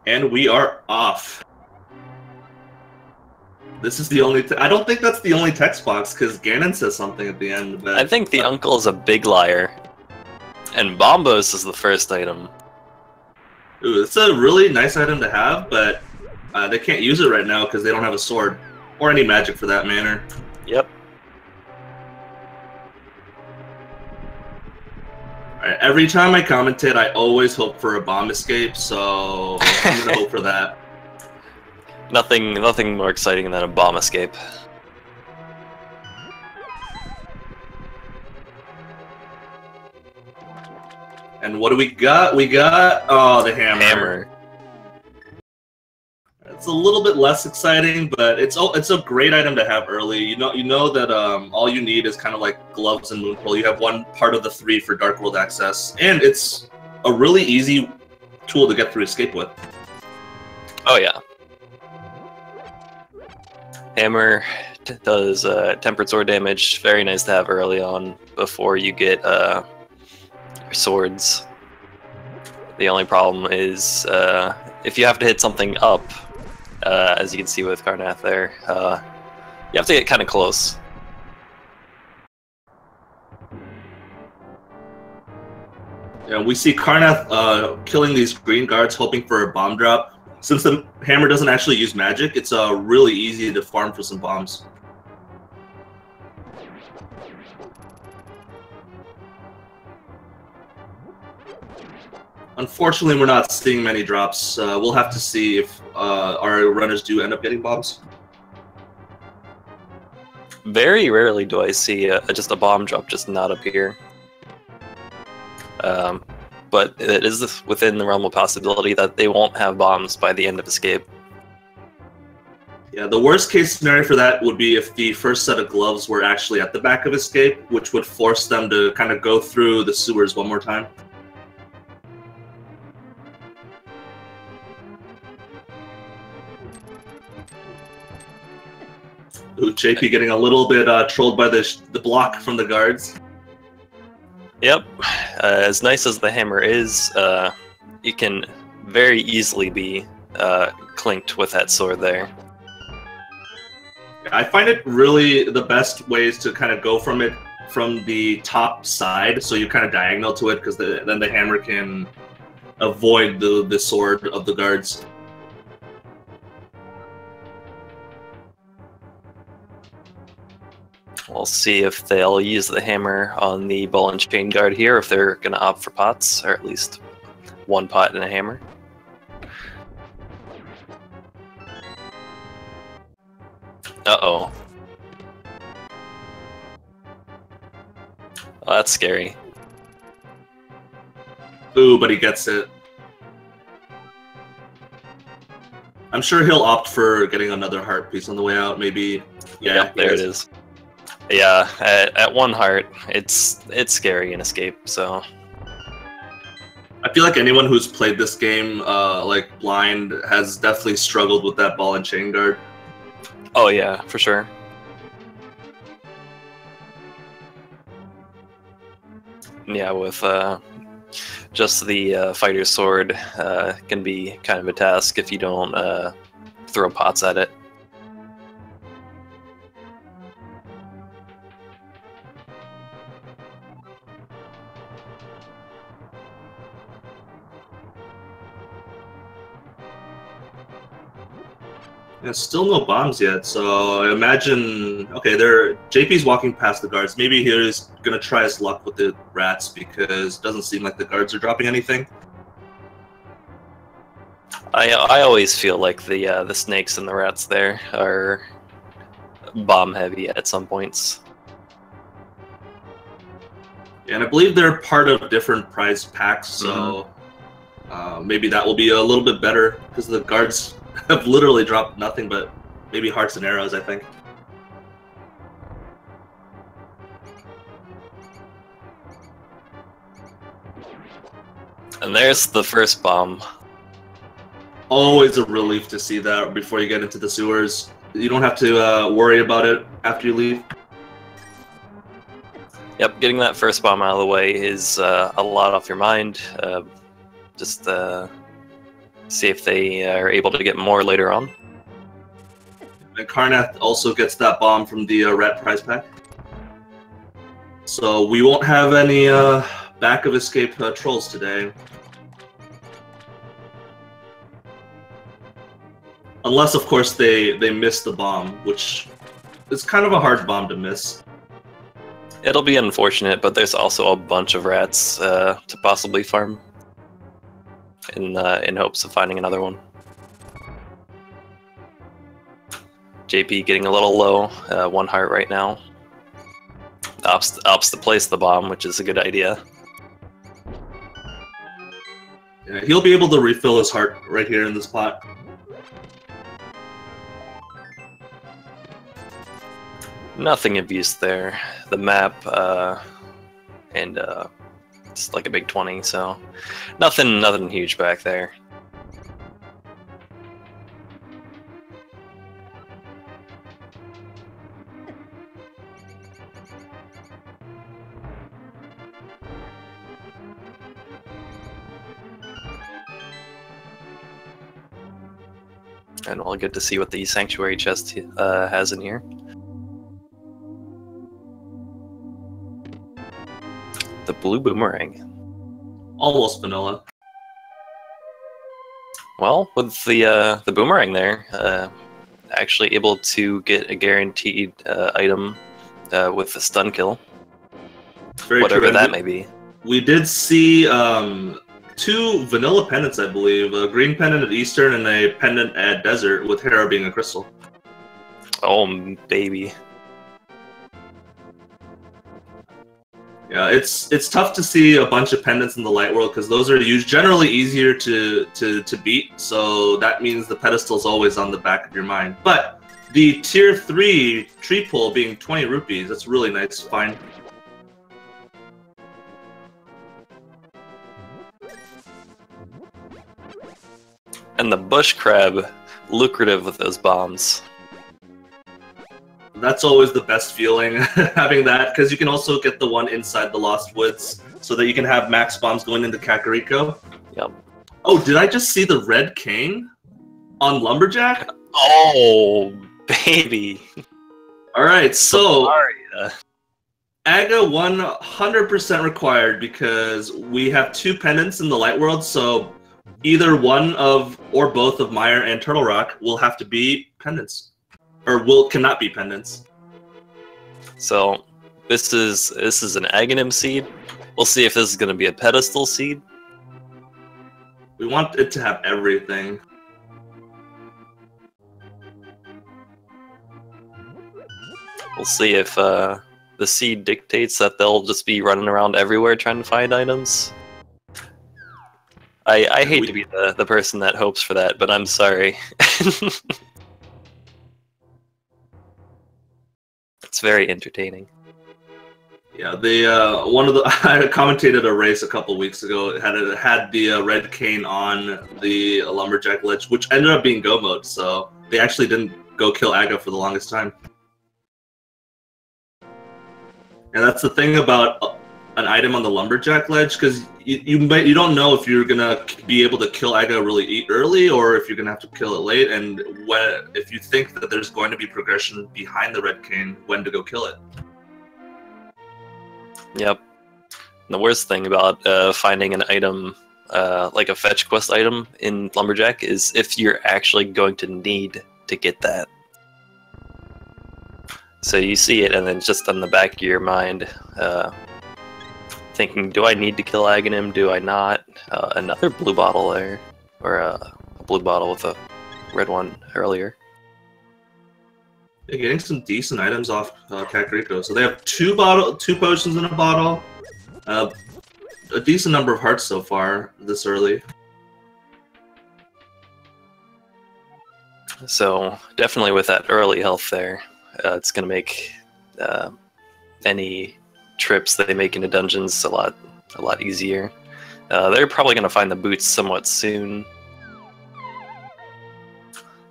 And we are off. This is the only... I don't think that's the only text box, because Ganon says something at the end. But, I think the uncle is a big liar. And Bombos is the first item. Ooh, it's a really nice item to have, but they can't use it right now because they don't have a sword. Or any magic for that matter. Yep. Alright, every time I commentate, I always hope for a bomb escape, so I'm gonna hope for that. Nothing more exciting than a bomb escape. And what do we got? We got the hammer. It's a little bit less exciting, but it's a great item to have early. You know that all you need is kind of like gloves and moonpool. You have one part of the 3 for Dark World access, and it's a really easy tool to get through escape with. Oh yeah. Hammer does tempered sword damage. Very nice to have early on before you get your swords. The only problem is if you have to hit something up, as you can see with Carnath there, you have to get kind of close. Yeah, we see Carnath killing these green guards, hoping for a bomb drop. Since the hammer doesn't actually use magic, it's really easy to farm for some bombs. Unfortunately, we're not seeing many drops. We'll have to see if our runners do end up getting bombs. Very rarely do I see just a bomb drop just not appear. But it is within the realm of possibility that they won't have bombs by the end of escape. Yeah, the worst case scenario for that would be if the first set of gloves were actually at the back of escape, which would force them to kind of go through the sewers one more time. Ooh, JP getting a little bit trolled by the block from the guards. Yep. As nice as the hammer is, it can very easily be clinked with that sword there. I find it really the best ways to kind of go from it from the top side, so you kind of diagonal to it, because then the hammer can avoid the sword of the guards. We'll see if they'll use the hammer on the ball and chain guard here, if they're going to opt for pots, or at least one pot and a hammer. Uh-oh. Oh, that's scary. Ooh, but he gets it. I'm sure he'll opt for getting another heart piece on the way out, maybe. Yeah, yep, there it is. Yeah, at 1 heart, it's scary in escape, so... I feel like anyone who's played this game, like blind, has definitely struggled with that ball and chain guard. Oh yeah, for sure. Yeah, with just the fighter's sword can be kind of a task if you don't throw pots at it. There's still no bombs yet, so I imagine... Okay, JP's walking past the guards. Maybe he's gonna try his luck with the rats, because it doesn't seem like the guards are dropping anything. I always feel like the snakes and the rats there are bomb heavy at some points. Yeah, and I believe they're part of different prize packs, so maybe that will be a little bit better, because the guards have literally dropped nothing but maybe hearts and arrows, I think. And there's the first bomb. Always a relief to see that before you get into the sewers. You don't have to worry about it after you leave. Yep, getting that first bomb out of the way is a lot off your mind. Just See if they are able to get more later on. And Carnath also gets that bomb from the rat prize pack. So we won't have any back of escape trolls today. Unless, of course, they miss the bomb, which is kind of a hard bomb to miss. It'll be unfortunate, but there's also a bunch of rats to possibly farm in hopes of finding another one. JP getting a little low, 1 heart right now. Opts to place the bomb, which is a good idea. Yeah, he'll be able to refill his heart right here in this pot. Nothing of use there. The map and it's like a big 20, so nothing huge back there. And we'll get to see what the sanctuary chest has in here. The blue boomerang. Almost vanilla. Well, with the boomerang there, actually able to get a guaranteed item with a stun kill. Very whatever true. That may be. We did see 2 vanilla pendants, I believe. A green pendant at Eastern and a pendant at Desert, with Hera being a crystal. Oh, baby. Yeah, it's tough to see a bunch of pendants in the light world because those are generally easier to beat. So that means the pedestal's always on the back of your mind. But the tier 3 tree pull being 20 rupees, that's really nice find. And the bush crab, lucrative with those bombs. That's always the best feeling, having that, because you can also get the one inside the Lost Woods, so that you can have max bombs going into Kakariko. Yep. Oh, did I just see the red cane on Lumberjack? Oh, baby. Alright, so Sorry. Aga 100% required because we have 2 pendants in the light world, so either one of or both of Meyer and Turtle Rock will have to be pendants. Or cannot be pendants. So this is an Aghanim seed. We'll see if this is going to be a pedestal seed. We want it to have everything. We'll see if the seed dictates that they'll just be running around everywhere trying to find items. I hate to be the person that hopes for that, but I'm sorry. It's very entertaining. Yeah, I commentated a race a couple weeks ago. It had the red cane on the Lumberjack ledge, which ended up being go mode, so they actually didn't go kill Aga for the longest time. And that's the thing about an item on the Lumberjack ledge, because you don't know if you're gonna be able to kill Aga really early or if you're gonna have to kill it late, and if you think that there's going to be progression behind the red cane, when to go kill it. Yep. And the worst thing about finding an item, like a fetch quest item in Lumberjack, is if you're actually going to need to get that. So you see it, and then just on the back of your mind, thinking, do I need to kill Aghanim? Do I not? Another blue bottle there, or a blue bottle with a red one earlier. They're getting some decent items off Kakariko. So they have 2 potions in a bottle, a decent number of hearts so far this early. So definitely with that early health there, it's going to make any trips that they make into dungeons a lot easier. They're probably going to find the boots somewhat soon.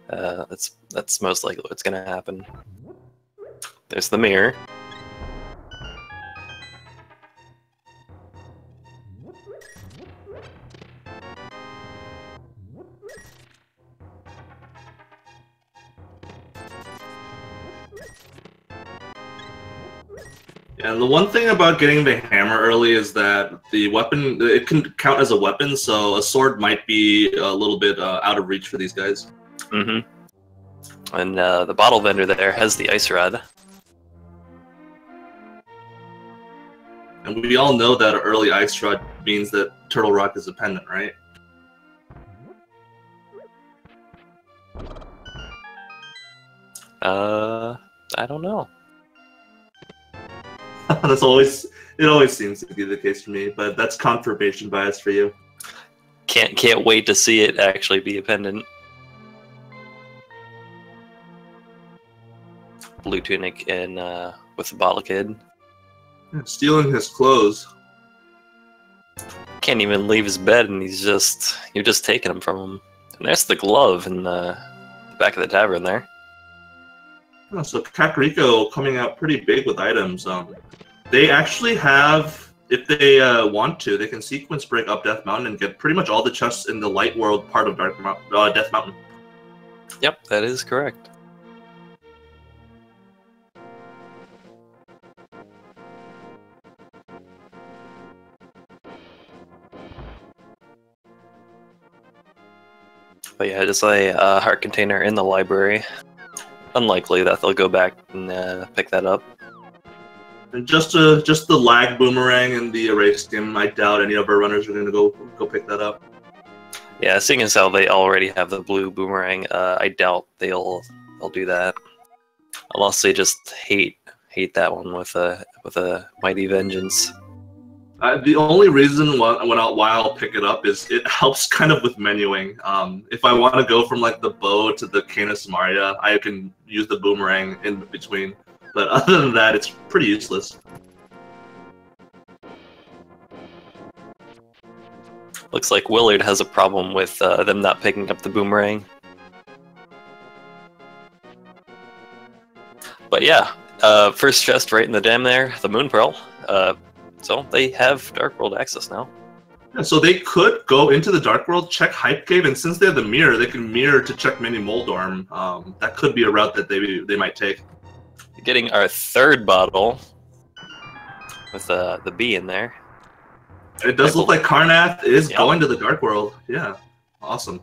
That's most likely what's going to happen. There's the mirror. And the one thing about getting the hammer early is that the weapon, it can count as a weapon, so a sword might be a little bit out of reach for these guys. Mm-hmm. And the bottle vendor there has the ice rod. And we all know that early ice rod means that Turtle Rock is dependent, right? I don't know. It always seems to be the case for me, but that's confirmation bias for you. Can't wait to see it actually be a pendant. Blue tunic and with the bottle kid. Stealing his clothes. Can't even leave his bed, and you're just taking them from him. And there's the glove in the back of the tavern there. Oh, so Kakariko coming out pretty big with items. They actually have, if they want to, they can sequence break up Death Mountain and get pretty much all the chests in the Light World part of Death Mountain. Yep, that is correct. But yeah, just a heart container in the library. Unlikely that they'll go back and pick that up. And just the lag boomerang and the erase skim, I doubt any of our runners are going to go pick that up. Yeah, seeing as how they already have the blue boomerang, I doubt they'll do that, unless they just hate that one with a mighty vengeance. The only reason why I'll pick it up is it helps kind of with menuing. If I want to go from like the bow to the Canis Maria, I can use the boomerang in between. But other than that, it's pretty useless. Looks like Willard has a problem with them not picking up the boomerang. But yeah, first chest right in the dam there, the Moon Pearl. So they have Dark World access now. Yeah, so they could go into the Dark World, check Hype Cave, and since they have the mirror, they can mirror to check Mini Moldorm. That could be a route that they might take. Getting our third bottle with the B in there. It does look like Carnath is going to the Dark World. Yeah, awesome.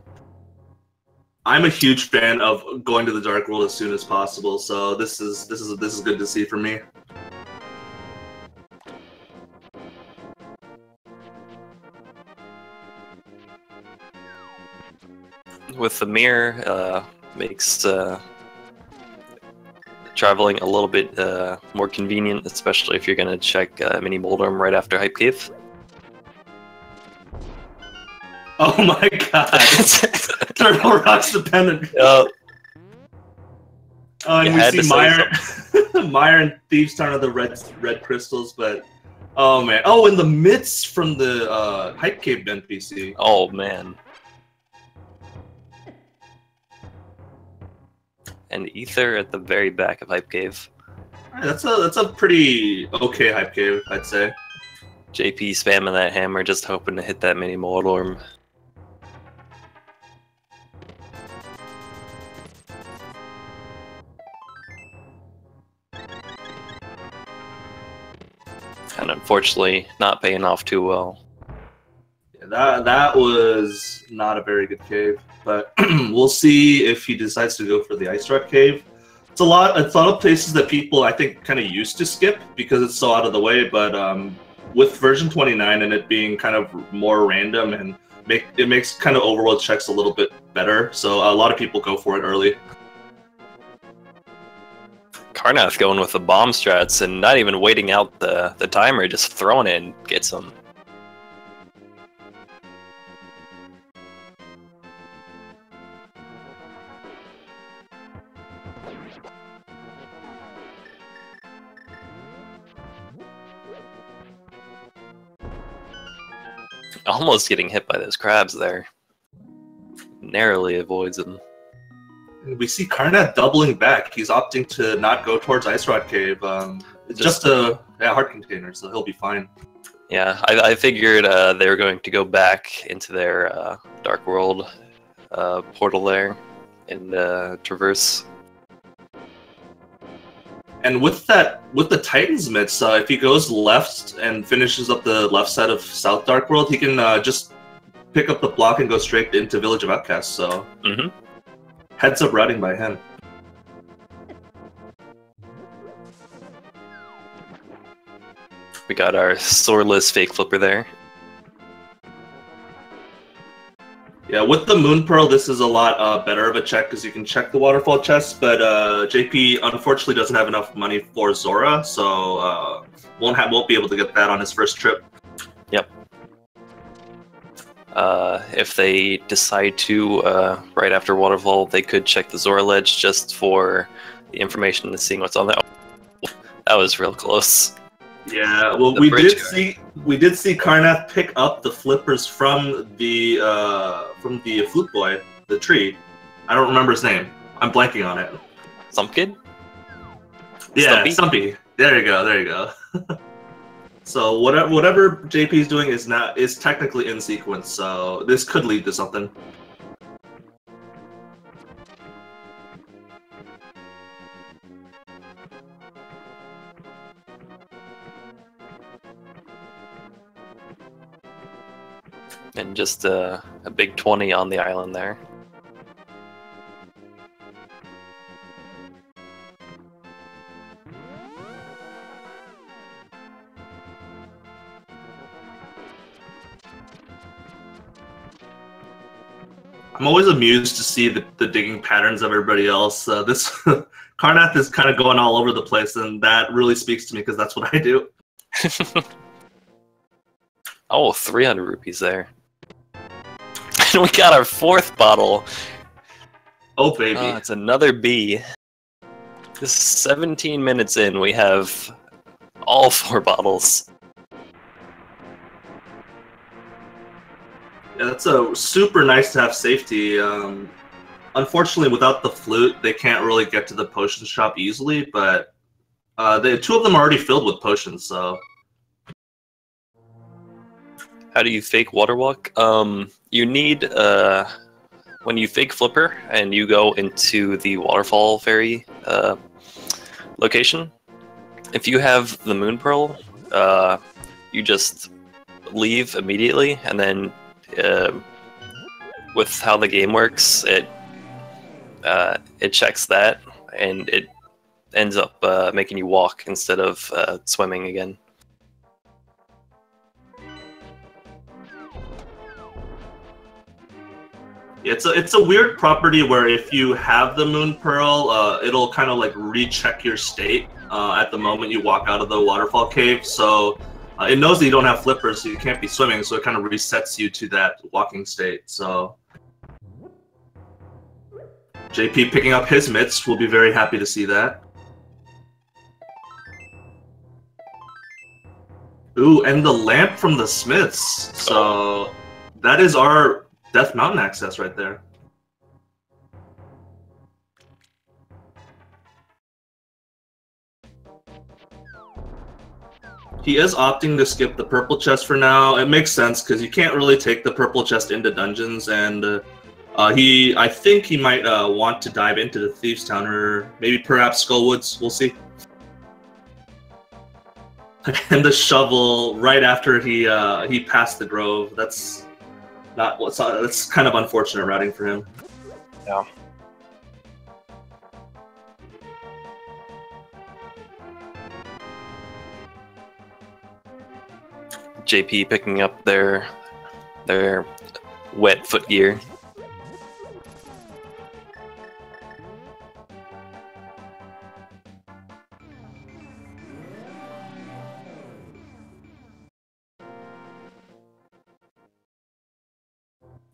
I'm a huge fan of going to the Dark World as soon as possible, so this is good to see for me. With the mirror, makes traveling a little bit more convenient, especially if you're going to check Mini Moldorm right after Hype Cave. Oh my god! Turtle Rock's dependent. Yep. Oh, and we see Meyer and Thieves Town are the red crystals, but oh man! Oh, and the mitts from the Hype Cave NPC. Oh man. And Ether at the very back of Hype Cave. That's a pretty okay Hype Cave, I'd say. JP spamming that hammer, just hoping to hit that Mini Moldorm. And unfortunately, not paying off too well. Yeah, that was not a very good cave, but we'll see if he decides to go for the Ice Rock Cave. It's a lot of places that people I think kind of used to skip because it's so out of the way, but with version 29 and it being kind of more random and it makes kind of overworld checks a little bit better, so a lot of people go for it early. Carnath going with the bomb strats and not even waiting out the timer, just throwing it and gets them. Almost getting hit by those crabs there. Narrowly avoids them. We see Carnath doubling back. He's opting to not go towards Ice Rock Cave. It's just a heart container, so he'll be fine. Yeah, I figured they were going to go back into their Dark World portal there and traverse. And with the Titan's mitts, if he goes left and finishes up the left side of South Dark World, he can just pick up the block and go straight into Village of Outcasts. So heads up routing by him. We got our swordless fake flipper there. Yeah, with the Moon Pearl, this is a lot better of a check because you can check the waterfall chest, but JP unfortunately doesn't have enough money for Zora, so won't be able to get that on his first trip. Yep. If they decide to, right after waterfall, they could check the Zora ledge just for the information and seeing what's on there. Oh, that was real close. Yeah, well, we did see Carnath pick up the flippers from the flute boy, the tree. I don't remember his name. I'm blanking on it. Stumpkid? Yeah, Stumpy. There you go. So whatever JP is doing is technically in sequence. So this could lead to something. And just a big 20 on the island there. I'm always amused to see the digging patterns of everybody else. This Carnath is kind of going all over the place, and that really speaks to me because that's what I do. Oh, 300 rupees there. And we got our fourth bottle. Oh, baby. It's another B. This is 17 minutes in. We have all 4 bottles. Yeah, that's super nice to have safety. Unfortunately, without the flute, they can't really get to the potion shop easily, but the 2 of them are already filled with potions, so... How do you fake water walk? You need, when you fake flipper and you go into the waterfall ferry location, if you have the Moon Pearl, you just leave immediately, and then with how the game works, it checks that, and it ends up making you walk instead of swimming again. It's a weird property where if you have the Moon Pearl, it'll kind of like recheck your state at the moment you walk out of the waterfall cave. So it knows that you don't have flippers, so you can't be swimming. So it kind of resets you to that walking state. So JP picking up his mitts, will be very happy to see that. Ooh, and the lamp from the Smiths. So that is our Death Mountain access right there. He is opting to skip the purple chest for now. It makes sense because you can't really take the purple chest into dungeons, and I think he might want to dive into the Thieves' Town or maybe perhaps Skullwoods. We'll see. And the shovel right after he passed the grove. That's kind of unfortunate routing for him. Yeah. JP picking up their wet foot gear.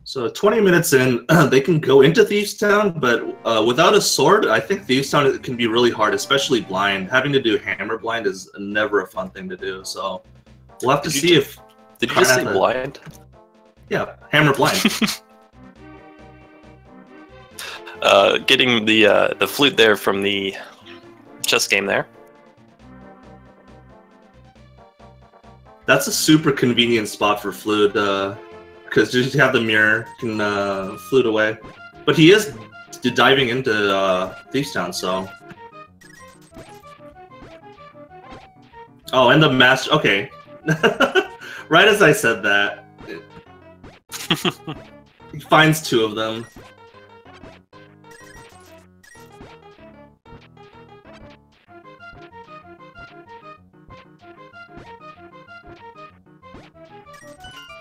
So 20 minutes in, they can go into Thieves' Town, but without a sword, I think Thieves' Town can be really hard, especially blind. Having to do hammer blind is never a fun thing to do, so we'll have to see if... Did you just say blind? Yeah, hammer blind. Getting the flute there from the chess game there. That's a super convenient spot for flute, because you just have the mirror, can flute away. But he is diving into Thieves' Town, so... Oh, and the master. Okay. Right as I said that, he finds 2 of them.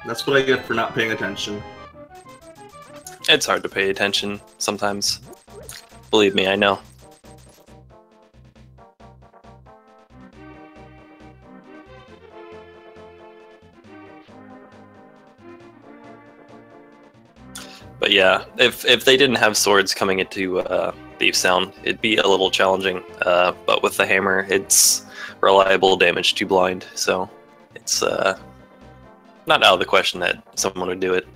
That's what I get for not paying attention. It's hard to pay attention sometimes. Believe me, I know. But yeah, if they didn't have swords coming into Thief's Town, it'd be a little challenging. But with the hammer, it's reliable damage to blind, so it's not out of the question that someone would do it.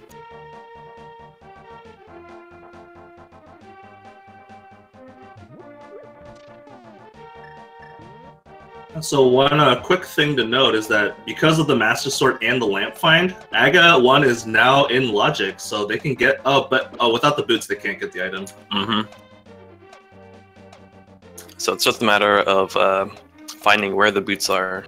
So one quick thing to note is that because of the Master Sword and the Lamp Find, Aga 1 is now in Logic, so they can get... Oh, but without the boots, they can't get the item. Mm-hmm. So it's just a matter of finding where the boots are.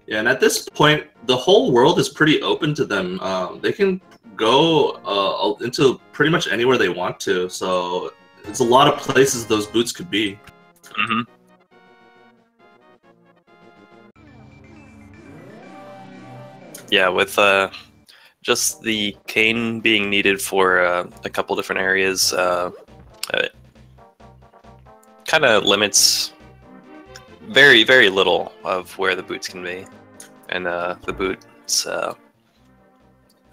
Yeah, and at this point, the whole world is pretty open to them. They can go into pretty much anywhere they want to, so it's a lot of places those boots could be. Mm-hmm. Yeah, with just the cane being needed for a couple different areas, it kind of limits very, very little of where the boots can be. And the boots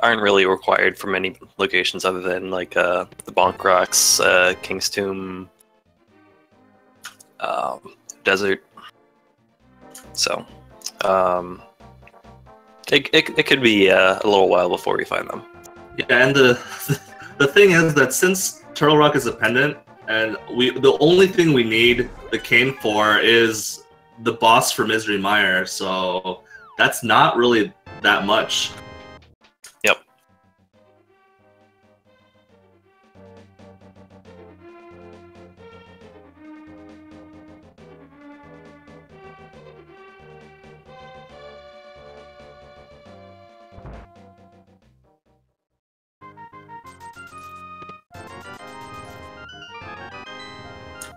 aren't really required for many locations other than like the Bonk Rocks, King's Tomb, Desert. So it could be a little while before we find them. Yeah, and the thing is that since Turtle Rock is a pendant, and the only thing we need the cane for is the boss for Misery Mire, so that's not really that much. Yep.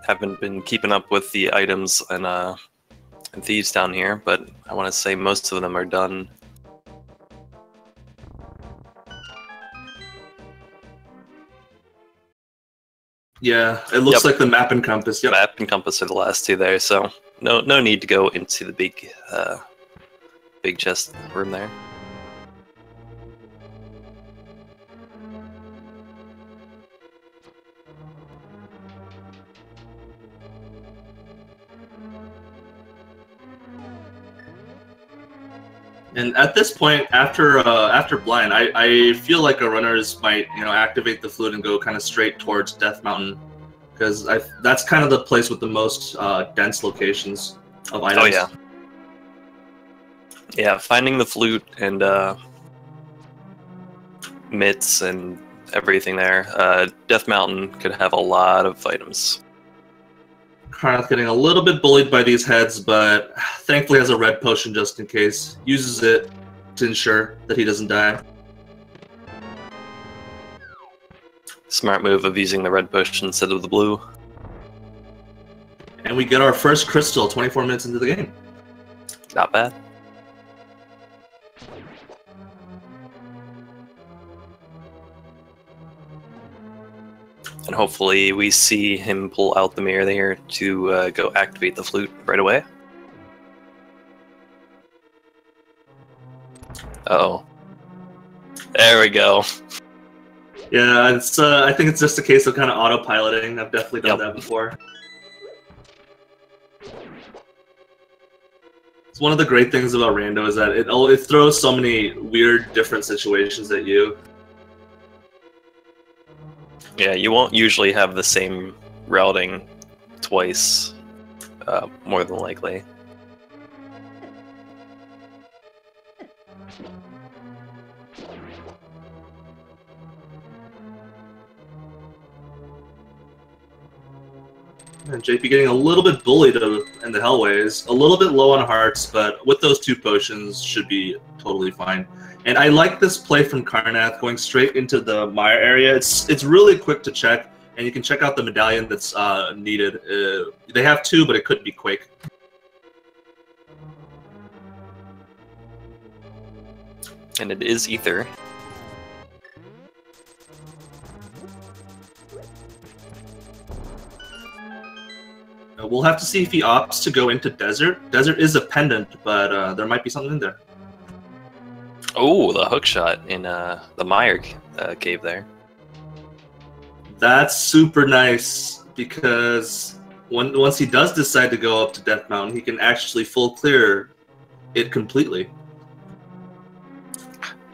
Haven't been keeping up with the items and thieves down here, but I want to say most of them are done. Yeah, it looks like the map and compass. Yep. Map and compass are the last 2 there, so no need to go into the big chest room there. And at this point, after Blind, I feel like our runners might activate the flute and go kind of straight towards Death Mountain, because that's kind of the place with the most dense locations of items. Oh yeah, yeah. Finding the flute and mitts and everything there. Death Mountain could have a lot of items. Carnath getting a little bit bullied by these heads, but thankfully has a red potion just in case. Uses it to ensure that he doesn't die. Smart move of using the red potion instead of the blue. And we get our first crystal 24 minutes into the game. Not bad. And hopefully we see him pull out the mirror there to go activate the flute right away. Uh-oh. There we go. Yeah, it's. I think it's just a case of kind of autopiloting. I've definitely done that before. It's one of the great things about Rando is that it throws so many weird, different situations at you. Yeah, you won't usually have the same routing twice, more than likely. And JP getting a little bit bullied in the Hellways, a little bit low on hearts, but with those 2 potions should be totally fine. And I like this play from Carnath, going straight into the Mire area. It's really quick to check, and you can check out the medallion that's needed. They have 2, but it could be Quake. And it is Ether. We'll have to see if he opts to go into Desert. Desert is a pendant, but there might be something in there. Oh, the hook shot in the Mire cave there. That's super nice, because once he does decide to go up to Death Mountain, he can actually full clear it completely.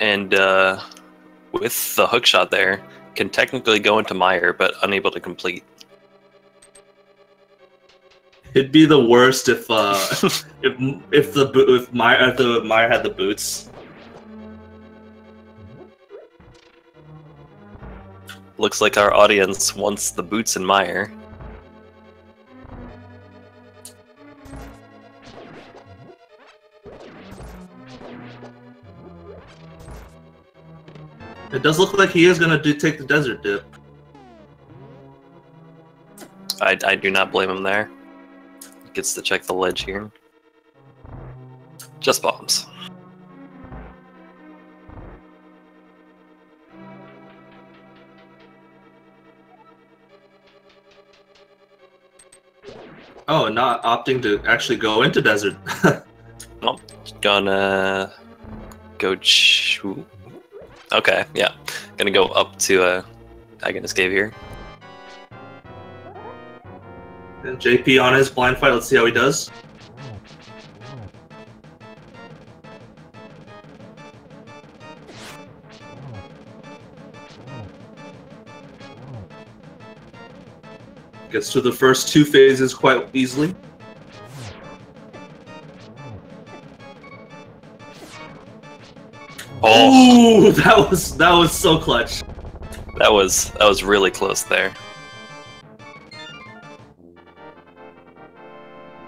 And with the hook shot there, can technically go into Mire, but unable to complete. It'd be the worst if if Mire had the boots. Looks like our audience wants the boots in Mire. It does look like he is gonna take the desert dip. I do not blame him there. Gets to check the ledge here. Just bombs. Oh, not opting to actually go into desert. Nope. Gonna go. Okay, yeah. Gonna go up to Agonist Cave here. And JP on his blind fight. Let's see how he does. Gets through the first 2 phases quite easily. Oh, that was so clutch. That was really close there.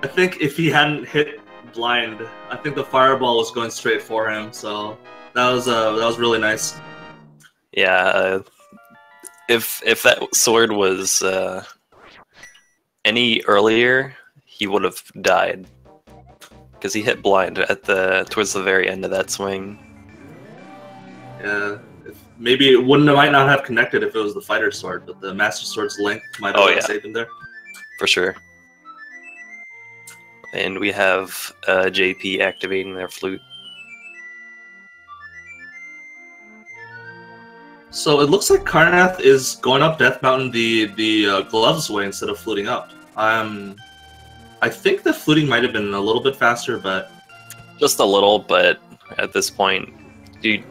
I think if he hadn't hit blind, I think the fireball was going straight for him. So that was really nice. Yeah, if that sword was any earlier, he would have died because he hit blind at towards the very end of that swing. Yeah, maybe it might not have connected if it was the fighter sword, but the master sword's length might have saved him there. For sure. And we have JP activating their flute. So it looks like Carnath is going up Death Mountain the gloves way instead of fluting up. I think the fluting might have been a little bit faster, but just a little. But at this point, you'd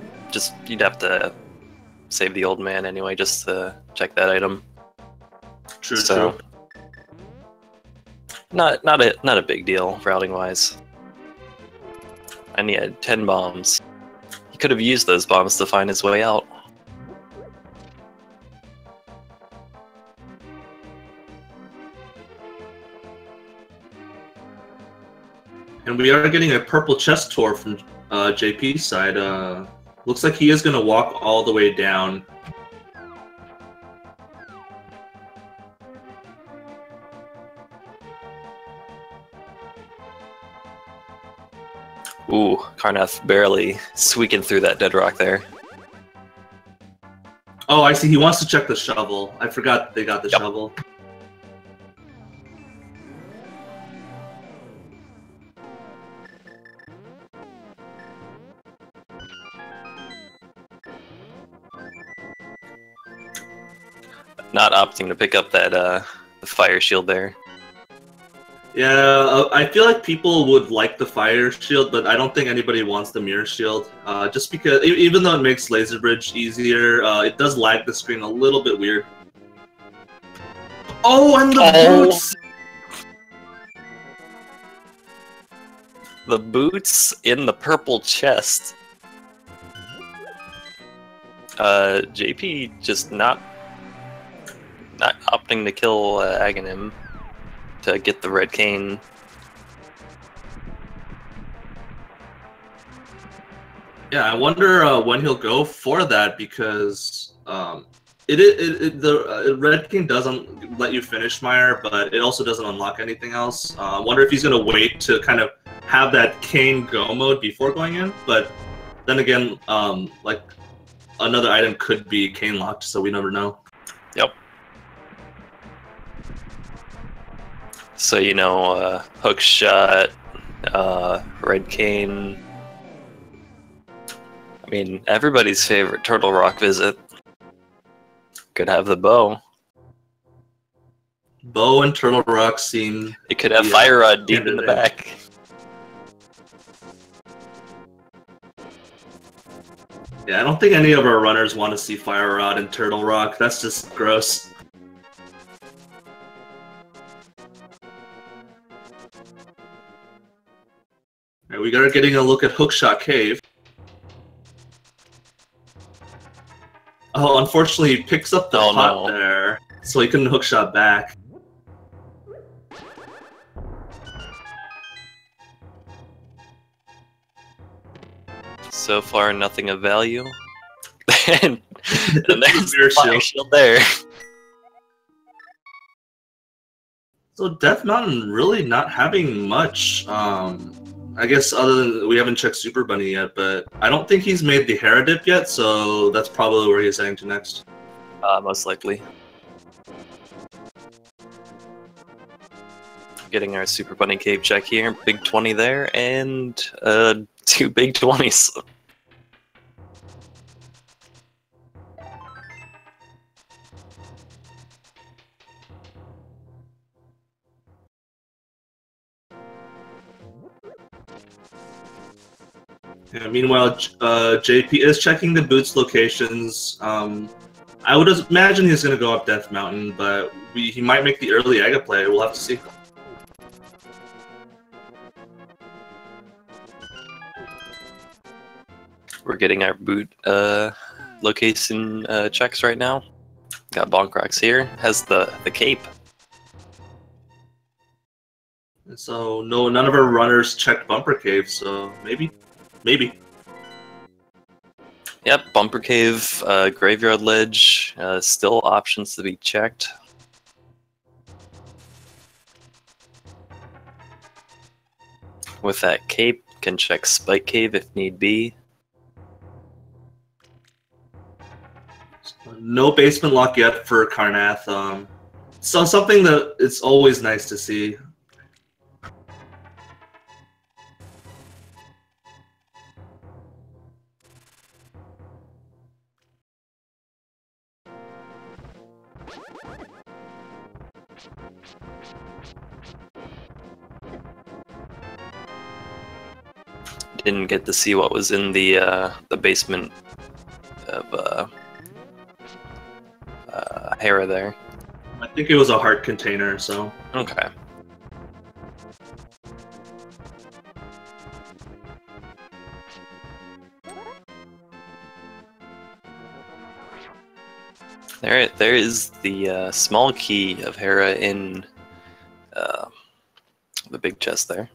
have to save the old man anyway, just to check that item. True. Not a big deal routing wise. And he had 10 bombs. He could have used those bombs to find his way out. And we are getting a purple chest tour from JP's side. Looks like he is going to walk all the way down. Ooh, Carnath barely squeaking through that dead rock there. Oh, I see. He wants to check the shovel. I forgot they got the shovel. Not opting to pick up that the fire shield there. Yeah, I feel like people would like the fire shield, but I don't think anybody wants the mirror shield. Just because, even though it makes laser bridge easier, it does lag the screen a little bit weird. Oh, and the boots! The boots in the purple chest. JP just not opting to kill Aghanim to get the red cane. Yeah, I wonder when he'll go for that, because the red king doesn't let you finish Mire, but it also doesn't unlock anything else. I wonder if he's gonna wait to kind of have that cane go mode before going in. But then again, like another item could be cane locked, so we never know. Yep. So you know, hook shot, red cane. I mean, everybody's favorite Turtle Rock visit. Could have the bow. Bow and Turtle Rock seem... It could have Fire Rod deep in the back. Yeah, I don't think any of our runners want to see Fire Rod and Turtle Rock. That's just gross. Alright, we are getting a look at Hookshot Cave. Oh, unfortunately, he picks up the pot there, so he couldn't hookshot back. So far, nothing of value. And there's Mirror the shield there. So Death Mountain really not having much, I guess, other than we haven't checked Super Bunny yet, but I don't think he's made the Hera dip yet, so that's probably where he's heading to next. Most likely. Getting our Super Bunny cave check here, big 20 there, and 2 big 20s. Yeah, meanwhile, JP is checking the boots locations. I would imagine he's going to go up Death Mountain, but he might make the early Aga play. We'll have to see. We're getting our boot location checks right now. Got Bonkrox here. Has the cape. So none of our runners checked Bumper Cave, so maybe. Yep, Bumper Cave, Graveyard Ledge, still options to be checked. With that cape, can check Spike Cave if need be. No basement lock yet for Carnath. So something that it's always nice to see. Didn't get to see what was in the basement of Hera there. I think it was a heart container, so... Okay. There is the small key of Hera in the big chest there.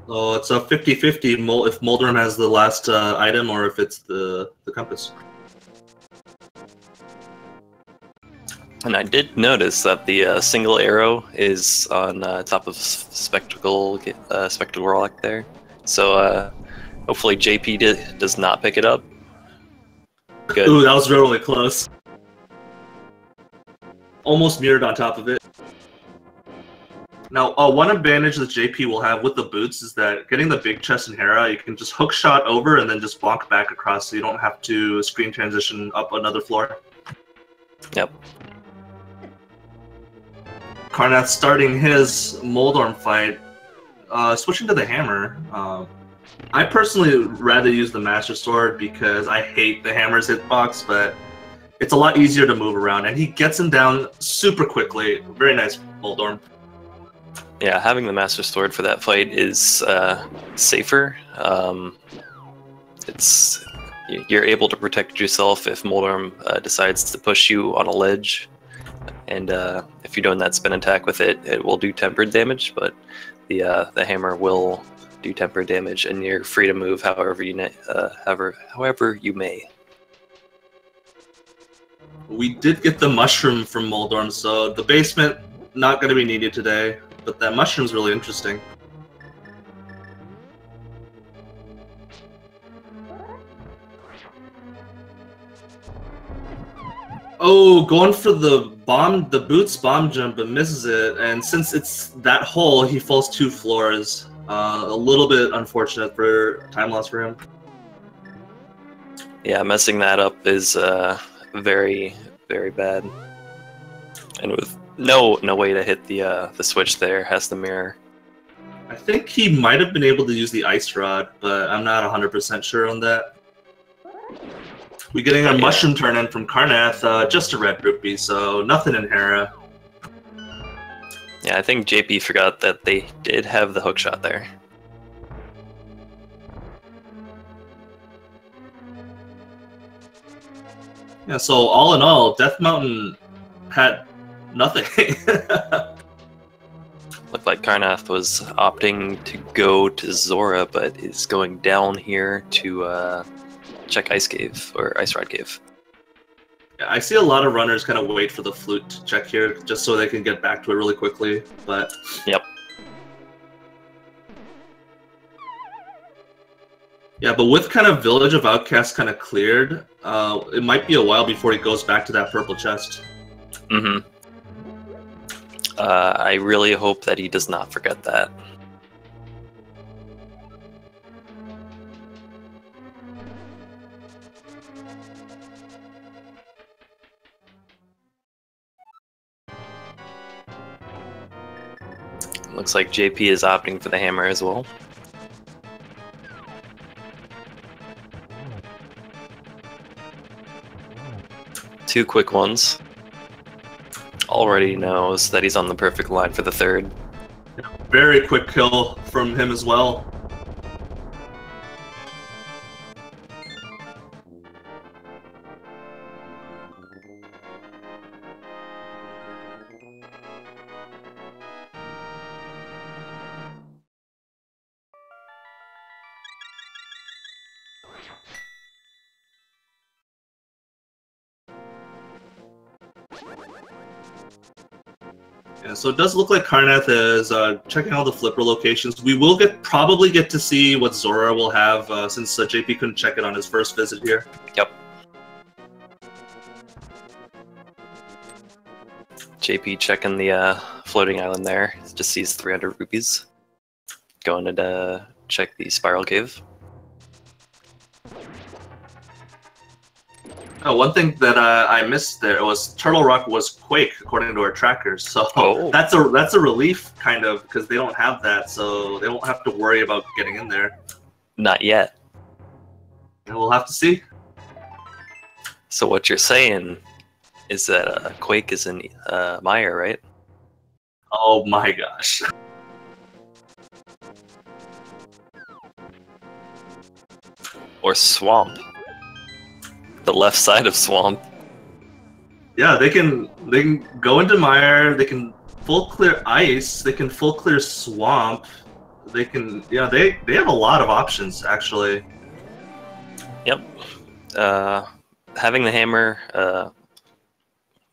So it's a 50-50 if Moldrum has the last item or if it's the compass. And I did notice that the single arrow is on top of Spectacle Rock there. So hopefully JP does not pick it up. Good. Ooh, that was really close. Almost mirrored on top of it. Now, one advantage that JP will have with the boots is that getting the big chest in Hera, you can just hook shot over and then just bonk back across, so you don't have to screen transition up another floor. Yep. Carnath starting his Moldorm fight, switching to the hammer. I personally rather use the Master Sword because I hate the hammer's hitbox, but it's a lot easier to move around, and he gets him down super quickly. Very nice, Moldorm. Yeah, having the Master Sword for that fight is safer. You're able to protect yourself if Moldorm decides to push you on a ledge, and if you're doing that spin attack with it, it will do tempered damage, but the hammer will do tempered damage, and you're free to move however you may. We did get the mushroom from Moldorm, so the basement not going to be needed today, but that mushroom's really interesting. Oh, going for the boots bomb jump, but misses it, and since it's that hole, he falls 2 floors. A little bit unfortunate for time loss for him. Yeah, messing that up is very, very bad. And with no way to hit the switch there, has the mirror. I think he might have been able to use the ice rod, but I'm not 100% sure on that. We're getting a mushroom turn in from Carnath, just a red rupee, so nothing in Hera. Yeah, I think JP forgot that they did have the hookshot there. Yeah, so all in all, Death Mountain had nothing. Looked like Carnath was opting to go to Zora, but is going down here to check Ice Cave, or Ice Rod Cave. Yeah, I see a lot of runners kind of wait for the flute to check here, just so they can get back to it really quickly, but... Yep. Yeah, but with kind of Village of Outcasts kind of cleared, it might be a while before he goes back to that purple chest. Mm-hmm. I really hope that he does not forget that. Looks like JP is opting for the hammer as well. Two quick ones. Already knows that he's on the perfect line for the third. Very quick kill from him as well. Yeah, so it does look like Carnath is checking all the flipper locations. We will probably get to see what Zora will have since JP couldn't check it on his first visit here. Yep. JP checking the floating island there. Just sees 300 rupees. Going to check the spiral cave. Oh, one thing that I missed there was Turtle Rock was Quake according to our trackers, so that's a relief kind of, because they don't have that, so they won't have to worry about getting in there. Not yet. And we'll have to see. So what you're saying is that Quake is in Mire, right? Oh my gosh. Or Swamp. The left side of Swamp. Yeah, they can go into Mire, they can full clear Ice, they can full clear Swamp, they can, yeah, they have a lot of options actually. Yep. Having the hammer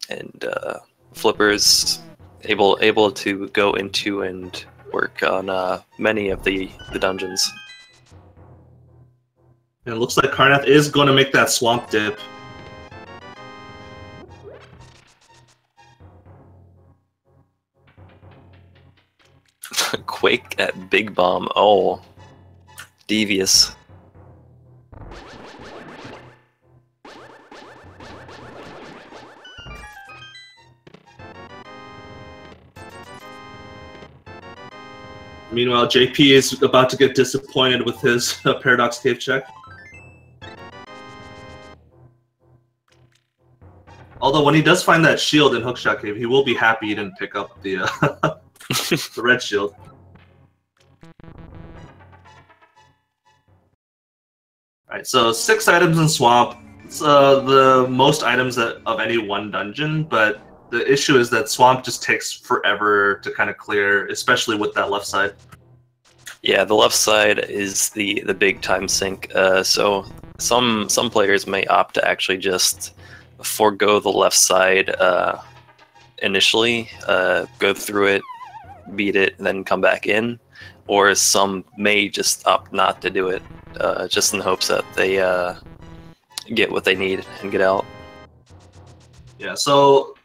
and flippers able to go into and work on many of the dungeons. And it looks like Carnath is going to make that swamp dip. Quake at Big Bomb. Oh, devious. Meanwhile, JP is about to get disappointed with his Paradox Cave check. Although when he does find that shield in Hookshot Cave, he will be happy he didn't pick up the the red shield. Alright, so 6 items in Swamp. It's the most items of any one dungeon, but the issue is that Swamp just takes forever to kind of clear, especially with that left side. Yeah, the left side is the big time sink. So some players may opt to actually just forego the left side initially, go through it, beat it, and then come back in, or some may just opt not to do it, just in the hopes that they get what they need and get out. Yeah. So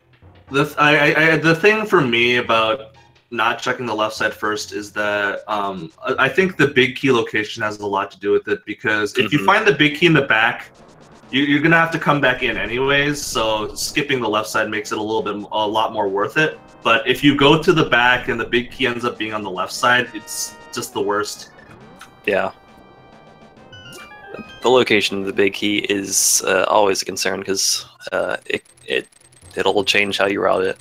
the thing for me about not checking the left side first is that I think the big key location has a lot to do with it, because if you find the big key in the back, you're gonna have to come back in anyways. So skipping the left side makes it a lot more worth it. But if you go to the back and the big key ends up being on the left side, it's just the worst. Yeah. The location of the big key is always a concern, because it'll change how you route it.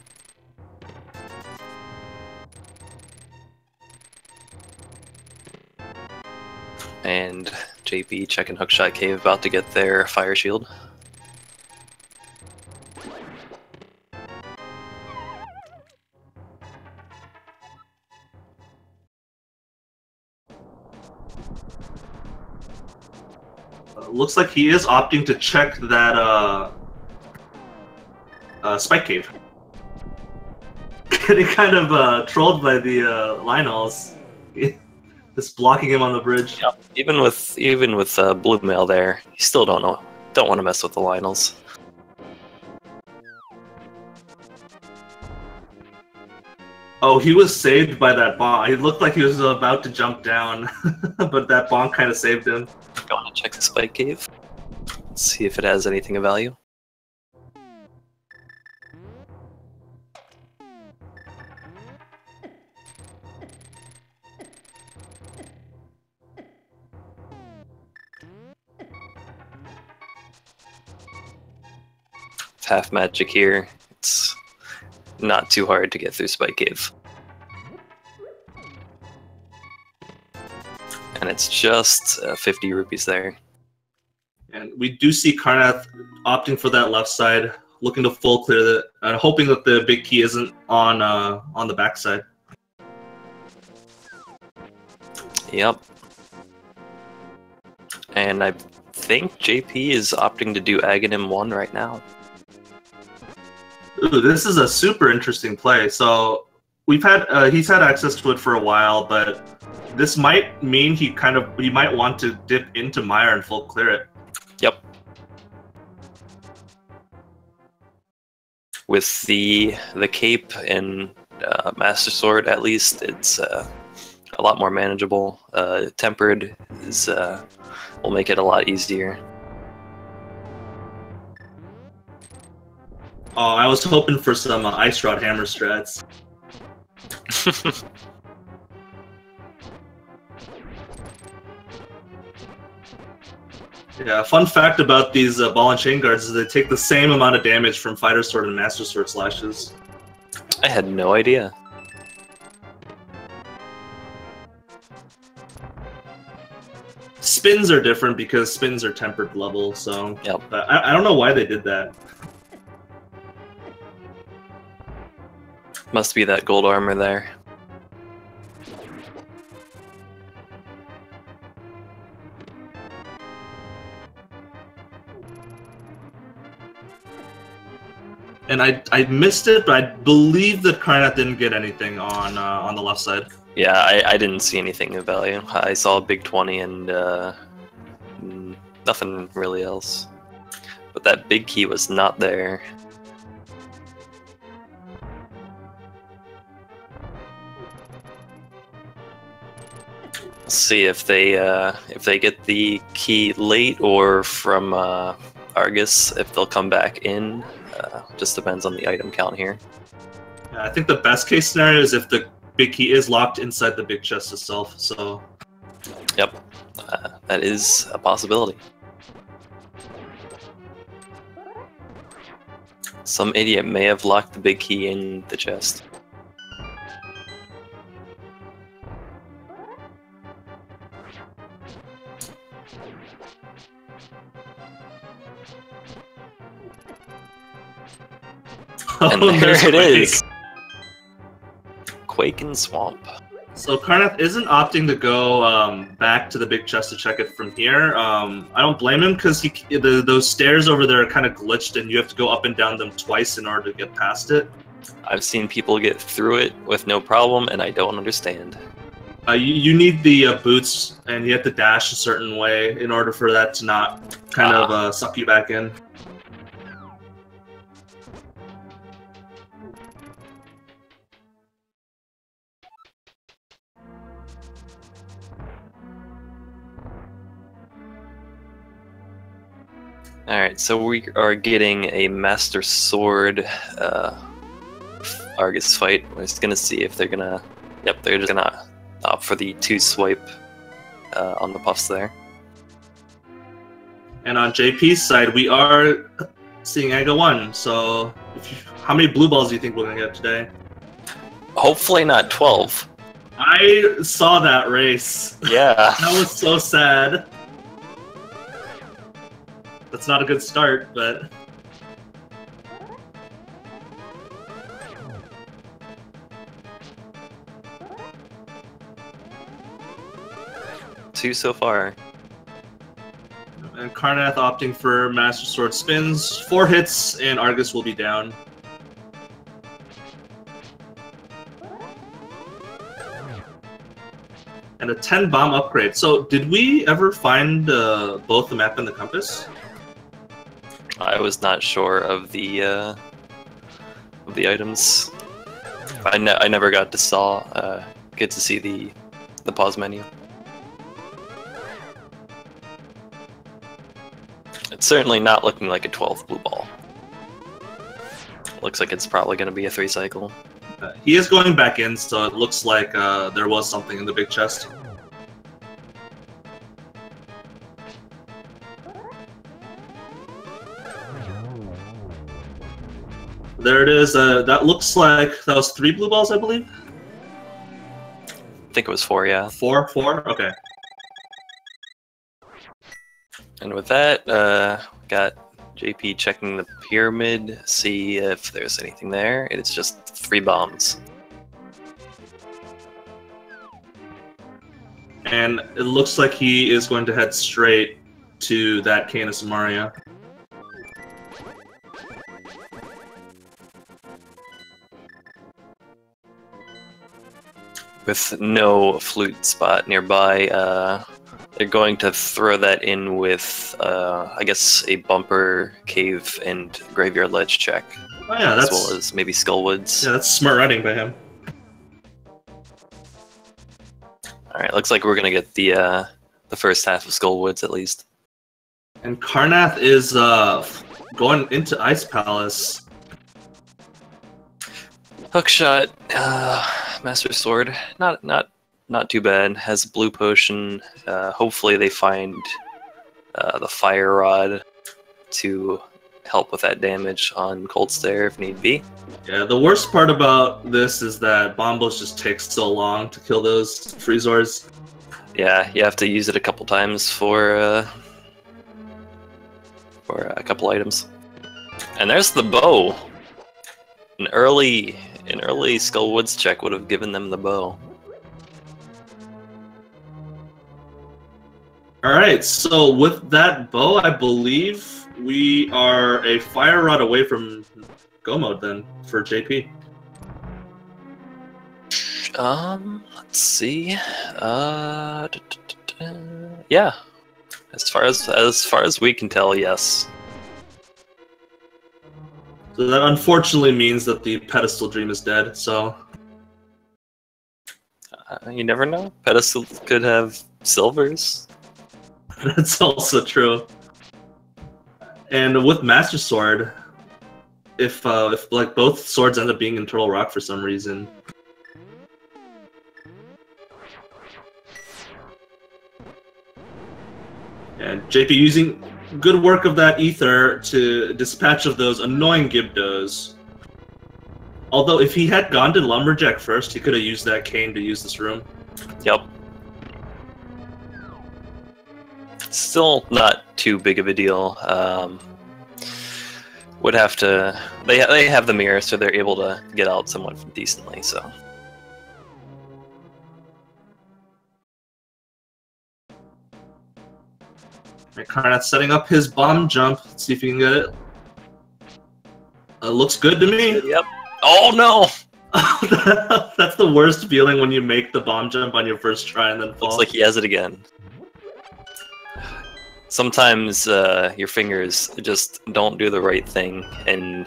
And JP checking Hookshot Cave, about to get their fire shield. Looks like he is opting to check that Spike Cave. Getting kind of trolled by the Lionels. Just blocking him on the bridge. Yep. Even with Blue Mail there, you still don't want to mess with the Lionels. Oh, he was saved by that bonk. He looked like he was about to jump down, but that bonk kind of saved him. Going to check the Spike Cave. Let's see if it has anything of value. It's half magic here. It's not too hard to get through Spike Cave. And it's just 50 rupees there. And we do see Carnath opting for that left side, looking to full clear that, and hoping that the big key isn't on the back side. Yep. And I think JP is opting to do Aghanim 1 right now. Ooh, this is a super interesting play. So he's had access to it for a while, but this might mean he might want to dip into Mire and full clear it. Yep. With the cape and Master Sword, at least, it's a lot more manageable. Tempered will make it a lot easier. Oh, I was hoping for some Ice Rod Hammer strats. Yeah, fun fact about these ball and chain guards is they take the same amount of damage from Fighter Sword and Master Sword slashes. I had no idea. Spins are different because spins are tempered level, so yep. I don't know why they did that. Must be that gold armor there. And I missed it, but I believe that Carnath didn't get anything on the left side. Yeah, I didn't see anything of value. I saw a big 20 and nothing really else. But that big key was not there. See if they get the key late or from Argus, if they'll come back in. Just depends on the item count here. I think the best case scenario is if the big key is locked inside the big chest itself. So, yep, that is a possibility. Some idiot may have locked the big key in the chest. And there it is! Quake and Swamp. So Carnath isn't opting to go back to the big chest to check it from here. I don't blame him because those stairs over there are kind of glitched and you have to go up and down them twice in order to get past it. I've seen people get through it with no problem, and I don't understand. You need the boots, and you have to dash a certain way in order for that to not kind of suck you back in. Alright, so we are getting a Master Sword Argus fight. We're just gonna see if they're gonna... Yep, they're just gonna opt for the 2-swipe on the puffs there. And on JP's side, we are seeing Aga 1, so how many blue balls do you think we're gonna get today? Hopefully not 12. I saw that race. Yeah. That was so sad. That's not a good start, but... Two so far. And Carnath opting for Master Sword spins. 4 hits, and Argus will be down. And a 10 bomb upgrade. So, did we ever find both the map and the compass? I was not sure of the items. I never got to get to see the pause menu. It's certainly not looking like a 12 blue ball. Looks like it's probably going to be a 3-cycle. He is going back in, so it looks like there was something in the big chest. There it is. That looks like that was 3 blue balls, I believe. I think it was 4, yeah. 4? Okay. And with that, got JP checking the pyramid, see if there's anything there. It's just 3 bombs. And it looks like he is going to head straight to that Canis Maria. With no flute spot nearby, they're going to throw that in with, I guess, a bumper, cave, and graveyard ledge check. Oh yeah, that's... As well as maybe Skullwoods. Yeah, that's smart writing by him. Alright, looks like we're gonna get the first half of Skullwoods at least. And Carnath is going into Ice Palace. Hookshot, Master Sword, not too bad. Has blue potion. Hopefully they find the fire rod to help with that damage on Cold Stare if need be. Yeah, the worst part about this is that Bombos just takes so long to kill those Freezors. Yeah, you have to use it a couple times for a couple items. And there's the bow. An early Skullwoods check would have given them the bow. Alright, so with that bow, I believe we are a fire rod away from go mode then for JP. Let's see. Yeah. As far as we can tell, yes. So that unfortunately means that the pedestal dream is dead, so... You never know. Pedestal could have silvers. That's also true. And with Master Sword, if like both swords end up being in Turtle Rock for some reason... And JP using good work of that ether to dispatch of those annoying Gibdos. Although, if he had gone to Lumberjack first, he could have used that cane to use this room. Yep. Still not too big of a deal. Would have to. They have the mirror, so they're able to get out somewhat decently. So. Right, Carnath setting up his bomb jump. Let's see if he can get it. Looks good to me. Yep. Oh no! That's the worst feeling when you make the bomb jump on your first try and then fall. Looks like he has it again. Sometimes your fingers just don't do the right thing, and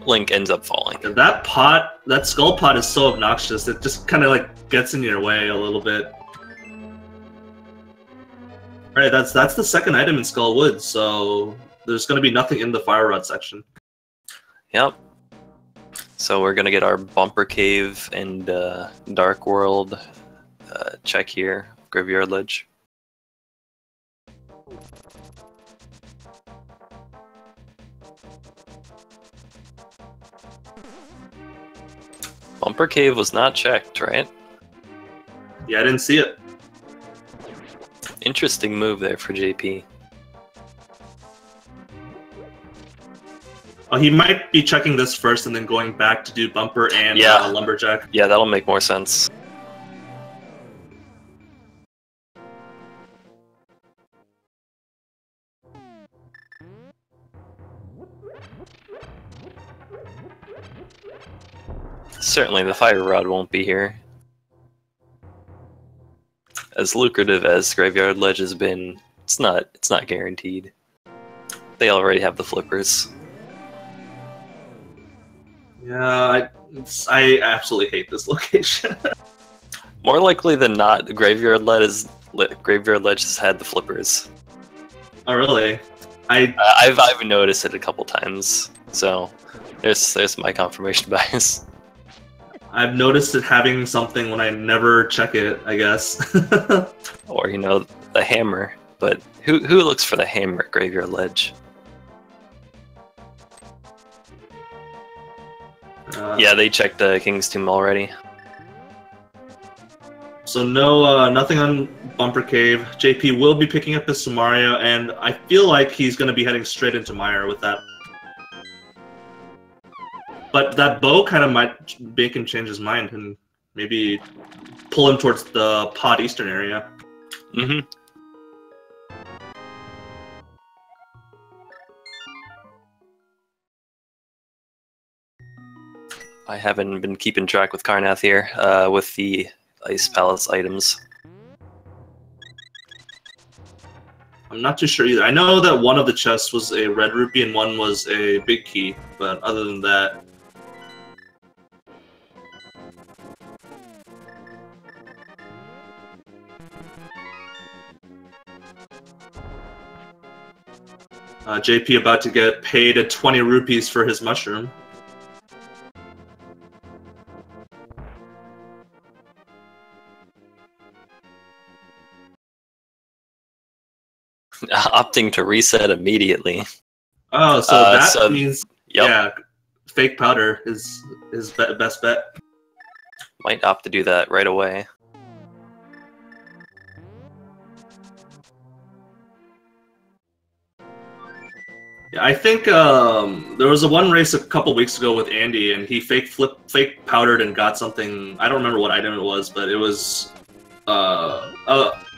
Link ends up falling. That skull pot is so obnoxious. It just kind of like gets in your way a little bit. All right, that's the second item in Skull Wood, so there's going to be nothing in the Fire Rod section. Yep. So we're going to get our Bumper Cave and Dark World check here, Graveyard Ledge. Bumper Cave was not checked, right? Yeah, I didn't see it. Interesting move there for JP. Oh, he might be checking this first and then going back to do Bumper and Lumberjack. Yeah, that'll make more sense. Certainly the Fire Rod won't be here. As lucrative as Graveyard Ledge has been, it's not guaranteed. They already have the flippers. Yeah, I absolutely hate this location. More likely than not, Graveyard Ledge has had the flippers. Oh really? I've noticed it a couple times, so there's my confirmation bias. I've noticed it having something when I never check it, I guess. Or, you know, the hammer. But who looks for the hammer at Graveyard Ledge? Yeah, they checked King's Tomb already. So no, nothing on Bumper Cave. JP will be picking up his Sumario, and I feel like he's going to be heading straight into Mire with that. But that bow kind of might make him change his mind and maybe pull him towards the Pod Eastern area. Mm-hmm. I haven't been keeping track with Carnath here, with the Ice Palace items. I'm not too sure either. I know that one of the chests was a red rupee and one was a big key, but other than that... JP about to get paid at 20 rupees for his mushroom. Opting to reset immediately. Oh, so that means yeah, fake powder is his best bet. Might opt to do that right away. Yeah, I think there was one race a couple weeks ago with Andy, and he fake powdered and got something. I don't remember what item it was, but it was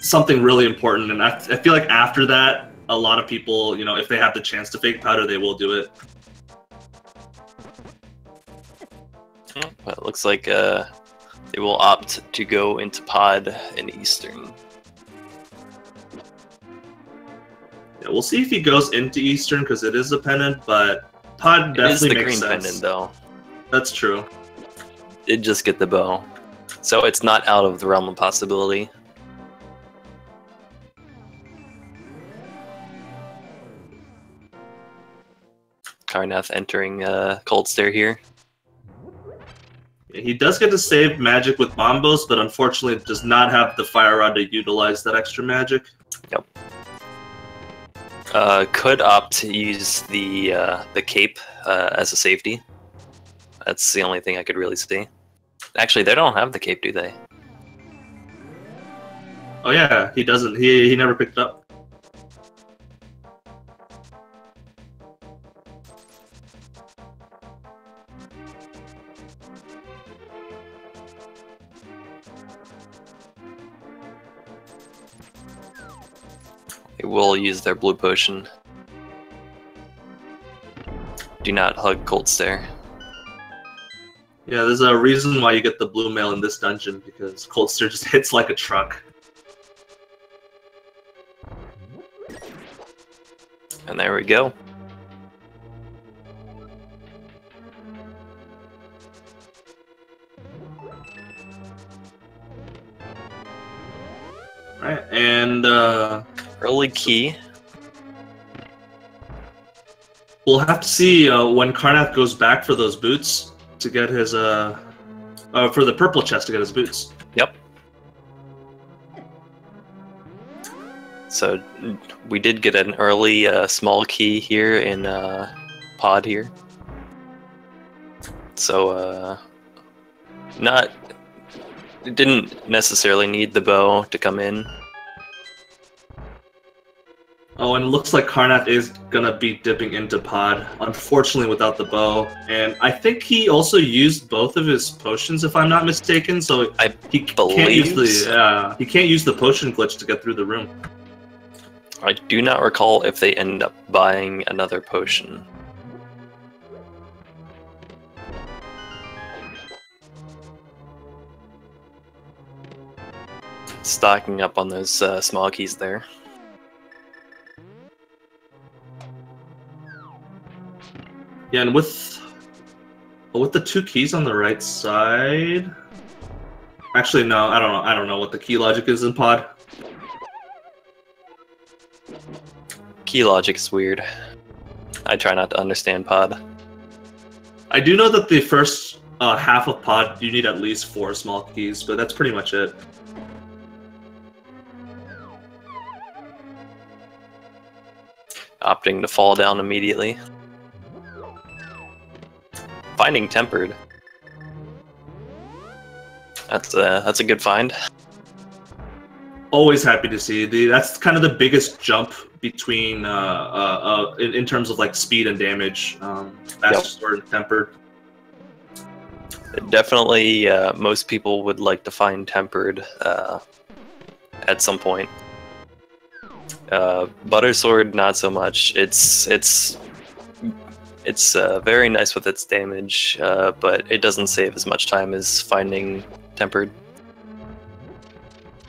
something really important. And I feel like after that, a lot of people, you know, if they have the chance to fake powder, they will do it. Well, it looks like they will opt to go into Pod in Eastern. Yeah, we'll see if he goes into Eastern because it is a pennant, but Pod definitely makes sense. It is the green pennant, though. That's true. Did just get the bow, so it's not out of the realm of possibility. Carnath entering Cold Stare here. Yeah, he does get to save magic with Bombos, but unfortunately does not have the Fire Rod to utilize that extra magic. Yep. Could opt to use the cape as a safety. That's the only thing I could really see. Actually, they don't have the cape, do they? Oh yeah, he doesn't. He never picked it up. They will use their blue potion. Do not hug Cold Stare. Yeah, there's a reason why you get the blue mail in this dungeon, because Cold Stare just hits like a truck. And there we go. Right, and early key. We'll have to see when Carnath goes back for those boots to get his for the purple chest to get his boots. Yep. So we did get an early small key here in pod here. So it didn't necessarily need the bow to come in. Oh, and it looks like Carnath is gonna be dipping into pod, unfortunately without the bow. And I think he also used both of his potions, if I'm not mistaken. So he can't use the potion glitch to get through the room. I do not recall if they end up buying another potion. Stocking up on those small keys there. Yeah, and with the two keys on the right side, actually no, I don't know. I don't know what the key logic is in pod. Key logic is weird. I try not to understand pod. I do know that the first half of pod you need at least 4 small keys, but that's pretty much it. Opting to fall down immediately. Finding Tempered. That's a good find. Always happy to see. That's kind of the biggest jump between in terms of like speed and damage. Fast Sword and Tempered. Definitely, most people would like to find Tempered at some point. Butter Sword, not so much. It's very nice with its damage, but it doesn't save as much time as finding Tempered.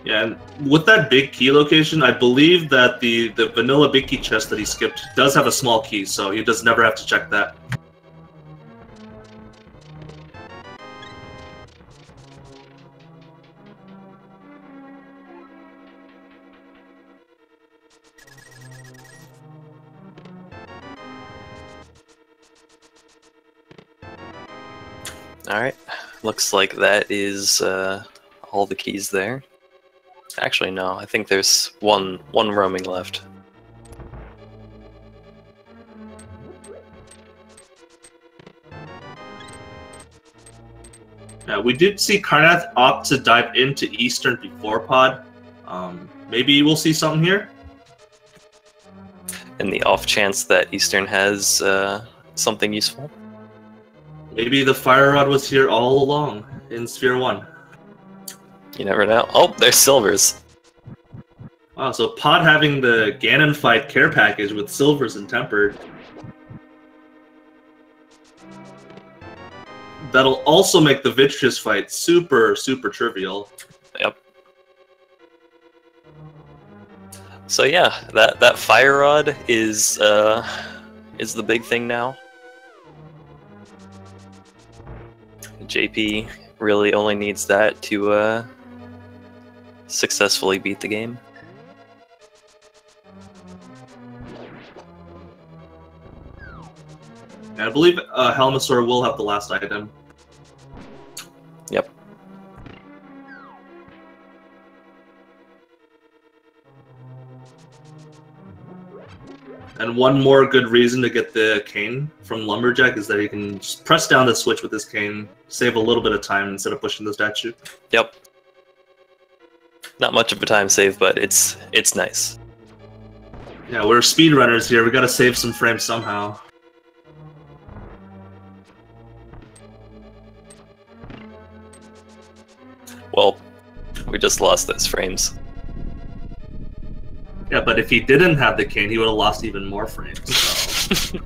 Yeah, and with that big key location, I believe that the vanilla big key chest that he skipped does have a small key, so he does never have to check that. Alright, looks like that is all the keys there. Actually, no, I think there's one roaming left. Yeah, we did see Carnath opt to dive into Eastern before pod. Maybe we'll see something here. In the off chance that Eastern has something useful. Maybe the Fire Rod was here all along in Sphere 1. You never know. Oh, there's Silvers. Wow, so pod having the Ganon fight care package with Silvers and Tempered. That'll also make the Vitreous fight super, super trivial. Yep. So yeah, that Fire Rod is the big thing now. JP really only needs that to successfully beat the game. And I believe Helmasaur will have the last item. Yep. And one more good reason to get the cane from Lumberjack is that he can just press down the switch with his cane, save a little bit of time instead of pushing the statue. Yep. Not much of a time save, but it's nice. Yeah, we're speedrunners here. We gotta save some frames somehow. Well, we just lost those frames. Yeah, but if he didn't have the cane, he would have lost even more frames. So.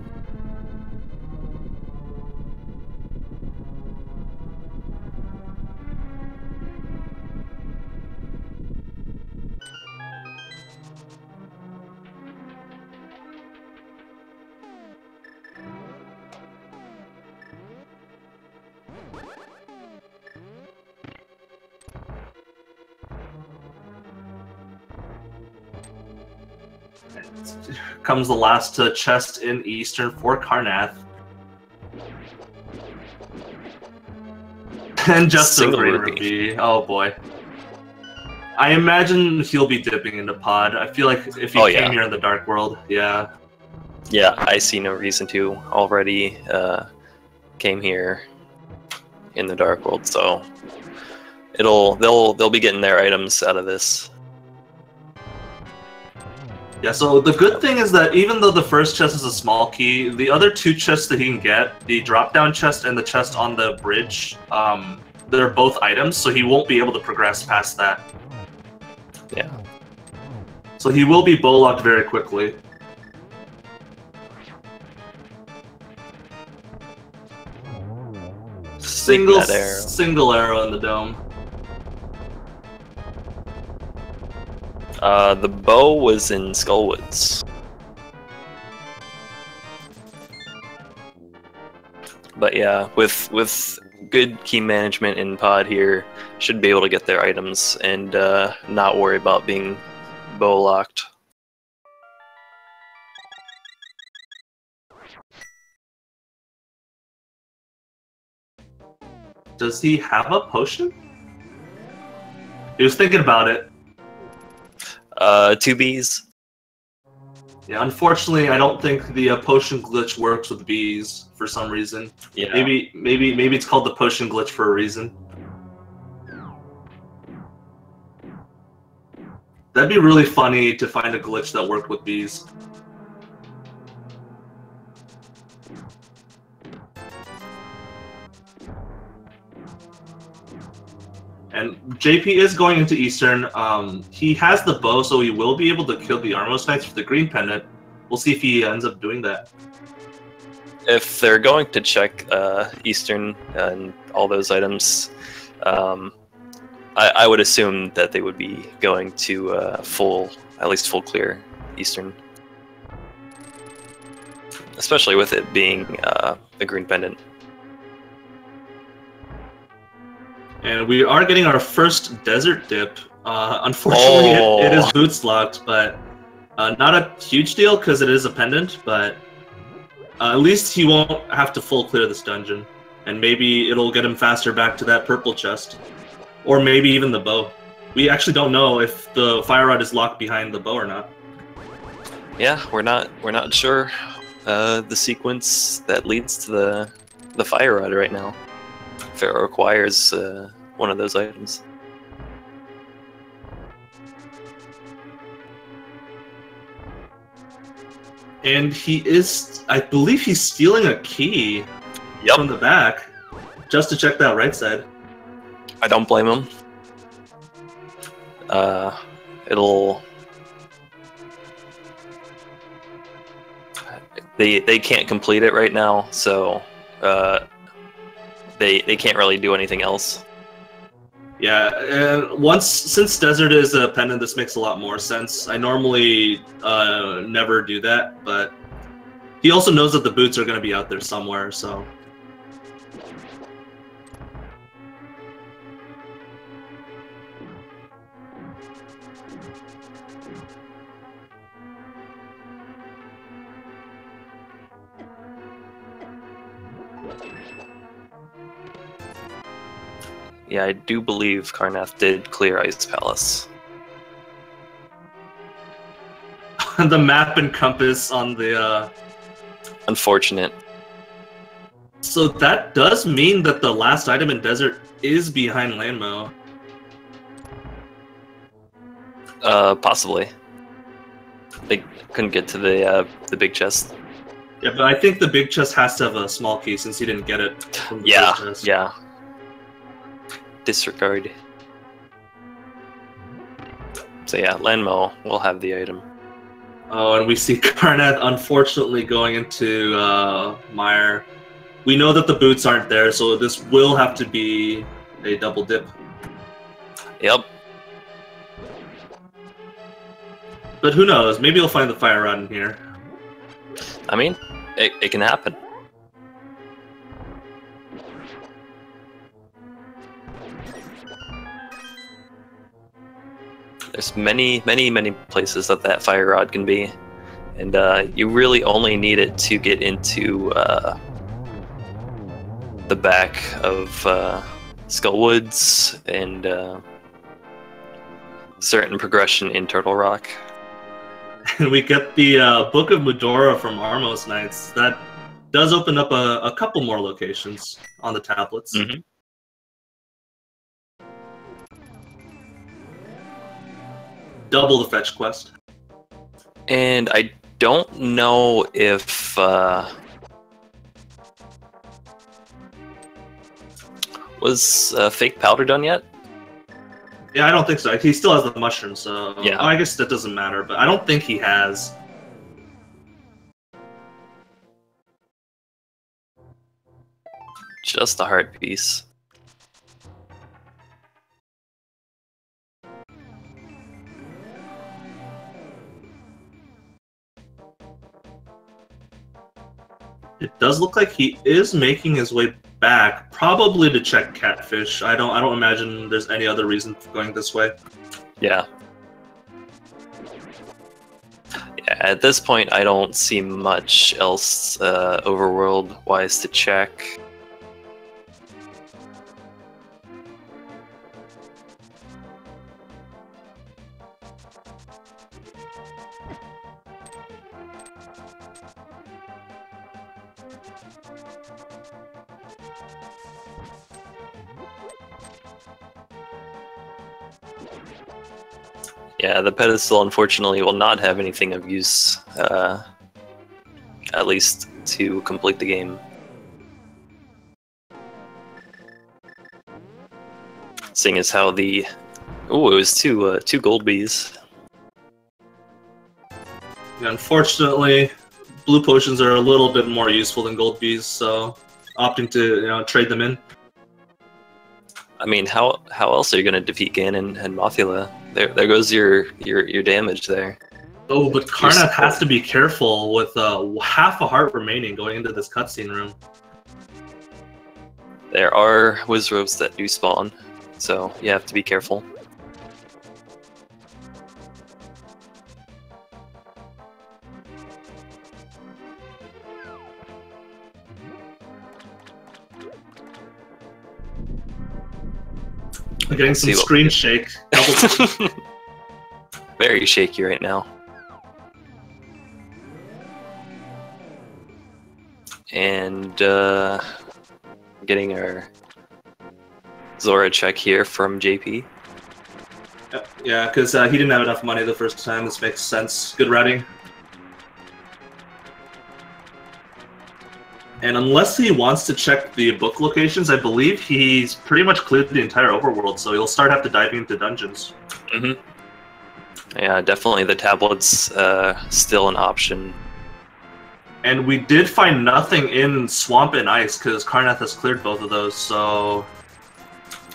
Comes the last chest in Eastern for Carnath. And just a rupee. Oh boy. I imagine he'll be dipping into pod. I feel like if he came here in the Dark World, yeah. Yeah, I see no reason to. Already came here in the Dark World, so they'll be getting their items out of this. Yeah, so the good thing is that even though the first chest is a small key, the other two chests that he can get, the drop-down chest and the chest on the bridge, they're both items, so he won't be able to progress past that. Yeah. So he will be bow-locked very quickly. Single arrow in the dome. The bow was in Skullwoods. But yeah, with good key management in pod here, should be able to get their items and not worry about being bow locked. Does he have a potion? He was thinking about it. 2 bees. Yeah, unfortunately, I don't think the potion glitch works with bees for some reason. Yeah. Maybe it's called the potion glitch for a reason. That'd be really funny to find a glitch that worked with bees. And JP is going into Eastern. He has the bow, so he will be able to kill the Armos Knights for the green pendant. We'll see if he ends up doing that. If they're going to check Eastern and all those items, I would assume that they would be going to at least full clear Eastern. Especially with it being a green pendant. And we are getting our first desert dip. Unfortunately, it is boots locked, but not a huge deal because it is a pendant, but at least he won't have to full clear this dungeon. And maybe it'll get him faster back to that purple chest. Or maybe even the bow. We actually don't know if the fire rod is locked behind the bow or not. Yeah, we're not sure the sequence that leads to the fire rod right now. If it requires one of those items. And he is, I believe he's stealing a key from the back just to check that right side. I don't blame him. They can't complete it right now, so they can't really do anything else. Yeah, and since Desert is a pendant, this makes a lot more sense. I normally never do that, but he also knows that the boots are going to be out there somewhere, so... Yeah, I do believe Carnath did clear Ice Palace. the map and compass on the. Unfortunate. So that does mean that the last item in desert is behind Landmo. Possibly. They couldn't get to the big chest. Yeah, but I think the big chest has to have a small key since he didn't get it from the Yeah, first chest. yeah. Disregard. So yeah, Landmo will have the item. Oh, and we see Carnath unfortunately going into Mire. We know that the boots aren't there, so this will have to be a double dip. Yep. But who knows? Maybe he'll find the fire rod in here. I mean, it can happen. There's many places that fire rod can be, and you really only need it to get into the back of Skullwoods and certain progression in Turtle Rock. And we get the Book of Medora from Armos Knights. That does open up a couple more locations on the tablets. Mm-hmm. Double the fetch quest. And I don't know if was fake powder done yet? Yeah, I don't think so. He still has the mushroom, so yeah. I guess that doesn't matter. But I don't think he has. Just a heart piece. It does look like he is making his way back, probably to check Catfish. I don't imagine there's any other reason for going this way. Yeah. Yeah, at this point, I don't see much else overworld-wise to check. Yeah, the pedestal unfortunately will not have anything of use, at least to complete the game. Seeing as how the... Ooh, it was two gold bees. Yeah, unfortunately, blue potions are a little bit more useful than gold bees, so opting to trade them in. I mean, how else are you going to defeat Ganon and Mothula? There goes your damage there. Oh, but Carnath has to be careful with half a heart remaining going into this cutscene room. There are Wizrobes that do spawn, so you have to be careful. I'm getting some screen shake. Very shaky right now. And getting our Zora check here from JP. Yeah, because he didn't have enough money the first time. This makes sense. Good routing. And unless he wants to check the book locations, I believe he's pretty much cleared the entire overworld, so he'll start having to dive into dungeons. Mm-hmm. Yeah, definitely the tablet's still an option. And we did find nothing in Swamp and Ice, because Carnath has cleared both of those, so...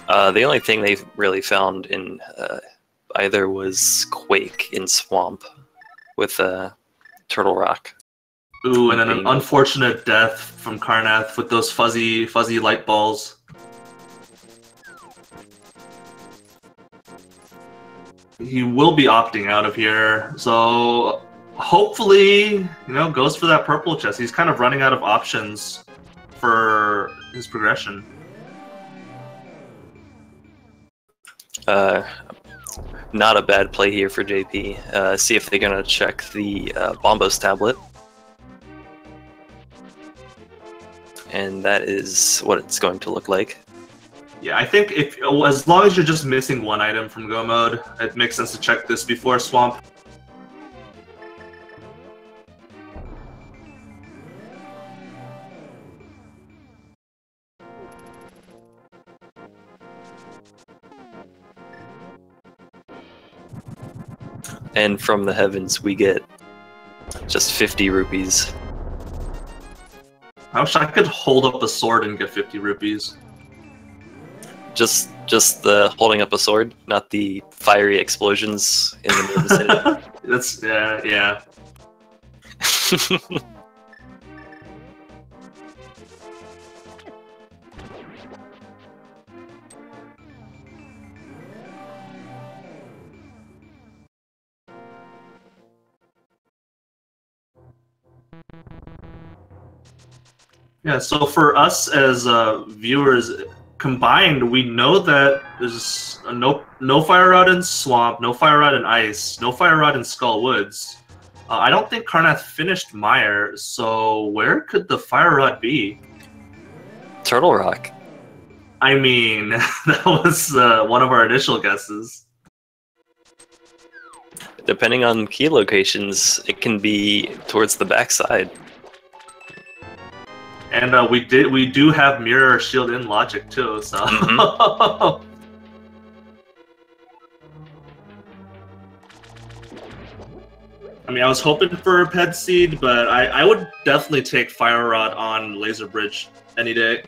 The only thing they really found in either was Quake in Swamp with Turtle Rock. Ooh, and then an unfortunate death from Carnath with those fuzzy light balls. He will be opting out of here, so hopefully, goes for that purple chest. He's kind of running out of options for his progression. not a bad play here for JP. See if they're gonna check the Bombos tablet. And that is what it's going to look like. Yeah, I think as long as you're just missing one item from Go mode, it makes sense to check this before Swamp. And from the heavens, we get just 50 rupees. I wish I could hold up a sword and get 50 rupees. Just the holding up a sword, not the fiery explosions in the near vicinity. That's yeah. Yeah, so for us as viewers combined, we know that there's no fire rod in Swamp, no fire rod in Ice, no fire rod in Skull Woods. I don't think Carnath finished Mire, so where could the fire rod be? Turtle Rock. I mean, that was one of our initial guesses. Depending on key locations, it can be towards the backside. And we do have Mirror, Shield, and Logic too, so. Mm-hmm. I mean, I was hoping for Ped Seed, but I would definitely take Fire Rod on Laser Bridge any day.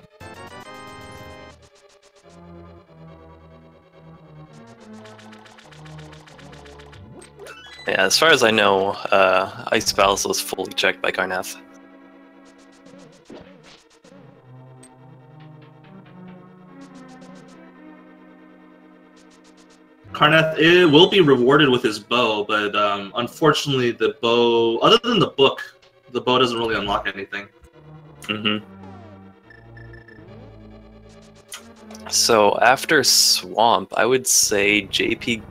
Yeah, as far as I know, Ice Palace was fully checked by Carnath. Carnath will be rewarded with his bow, but unfortunately the bow, other than the book, the bow doesn't really unlock anything. Mm-hmm. So after Swamp, I would say JP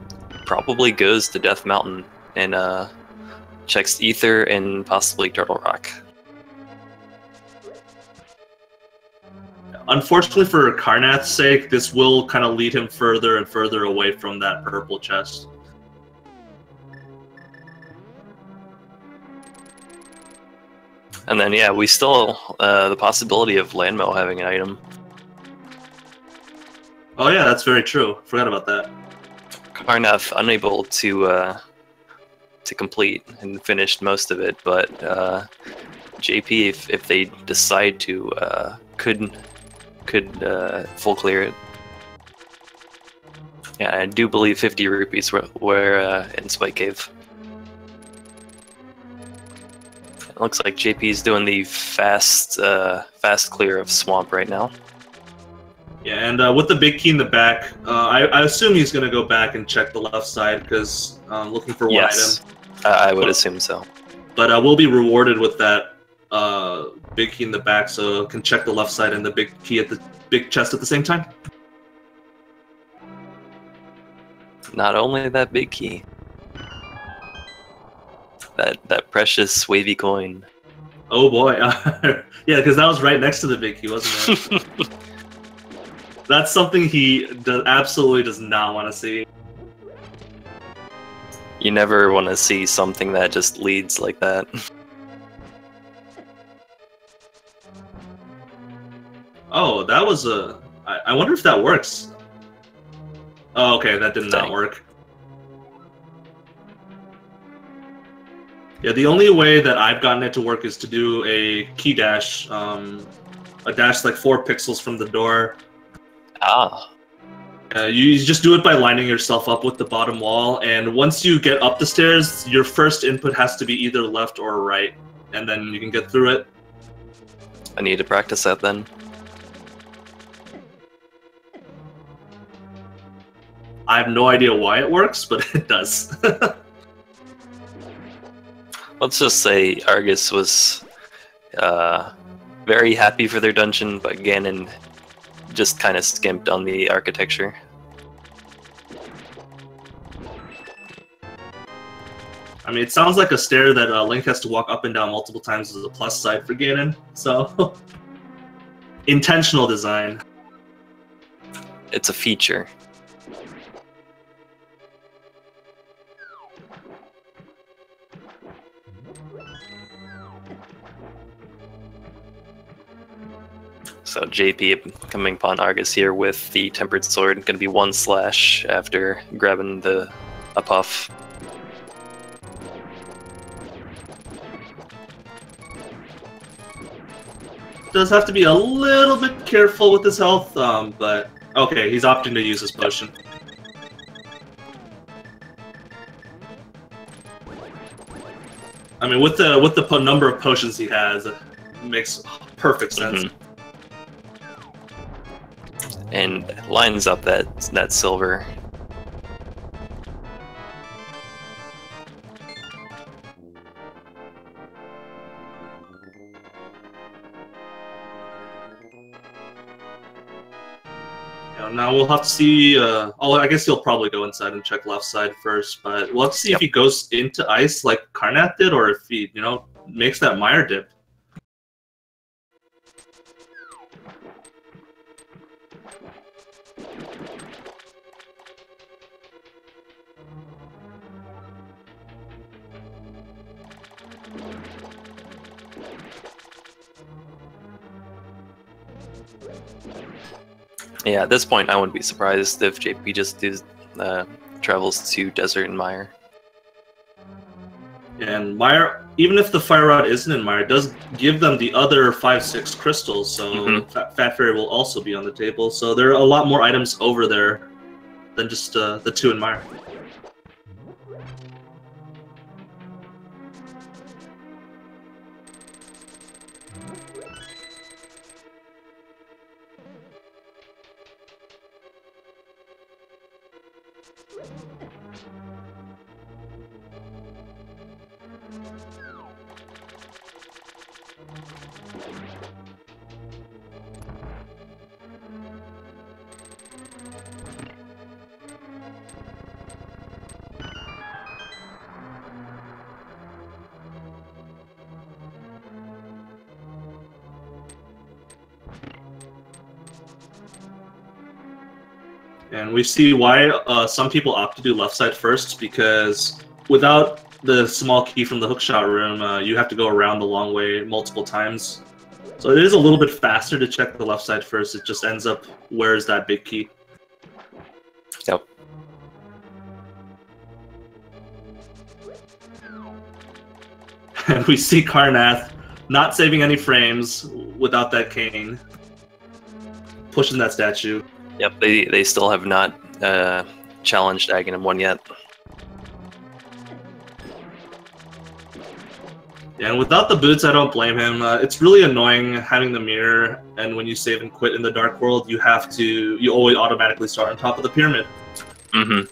probably goes to Death Mountain and checks Ether and possibly Turtle Rock. Unfortunately for Carnath's sake, this will kind of lead him further and further away from that purple chest. And then, yeah, we still the possibility of Landmo having an item. Oh yeah, that's very true. Forgot about that. Carnath unable to complete and finish most of it, but JP, if they decide to, could full clear it. Yeah, I do believe 50 rupees were in Spike Cave. It looks like JP's doing the fast clear of Swamp right now. Yeah, and with the big key in the back, I assume he's going to go back and check the left side because looking for one item. I would assume so. But we'll be rewarded with that big key in the back, so can check the left side and the big key at the big chest at the same time. Not only that big key, that precious wavy coin. Oh boy, yeah, because that was right next to the big key, wasn't it? That's something he absolutely does not want to see. You never want to see something that just leads like that. Oh, that was a... I wonder if that works. Oh, okay, that did not work. Yeah, the only way that I've gotten it to work is to do a key dash. A dash like 4 pixels from the door. Ah. You just do it by lining yourself up with the bottom wall, and once you get up the stairs, your first input has to be either left or right, and then you can get through it. I need to practice that then. I have no idea why it works, but it does. Let's just say Argus was very happy for their dungeon, but Ganon just kind of skimped on the architecture. I mean, it sounds like a stair that Link has to walk up and down multiple times as a plus side for Ganon. So, intentional design. It's a feature. So JP coming upon Argus here with the Tempered Sword, going to be 1 slash after grabbing the a puff. Does have to be a little bit careful with his health, but okay, he's opting to use his potion. I mean, with the number of potions he has, it makes perfect sense. Mm-hmm. And lines up that silver. Now we'll have to see. Oh, I guess he'll probably go inside and check left side first, but we'll have to see if he goes into ice like Carnath did, or if he, makes that mire dip. Yeah, at this point, I wouldn't be surprised if JP just travels to Desert and Mire. And Mire, even if the Fire Rod isn't in Mire, does give them the other 5-6 crystals, so Fat Fairy will also be on the table. So there are a lot more items over there than just the 2 in Mire. And we see why some people opt to do left side first, because without the small key from the hookshot room, you have to go around the long way multiple times. So it is a little bit faster to check the left side first. It just ends up, where's that big key? Yep. And we see Carnath not saving any frames without that cane, pushing that statue. Yep, they still have not challenged Aghanim 1 yet. Yeah, and without the boots, I don't blame him. It's really annoying having the mirror, and when you save and quit in the Dark World, you always automatically start on top of the pyramid. Mm-hmm.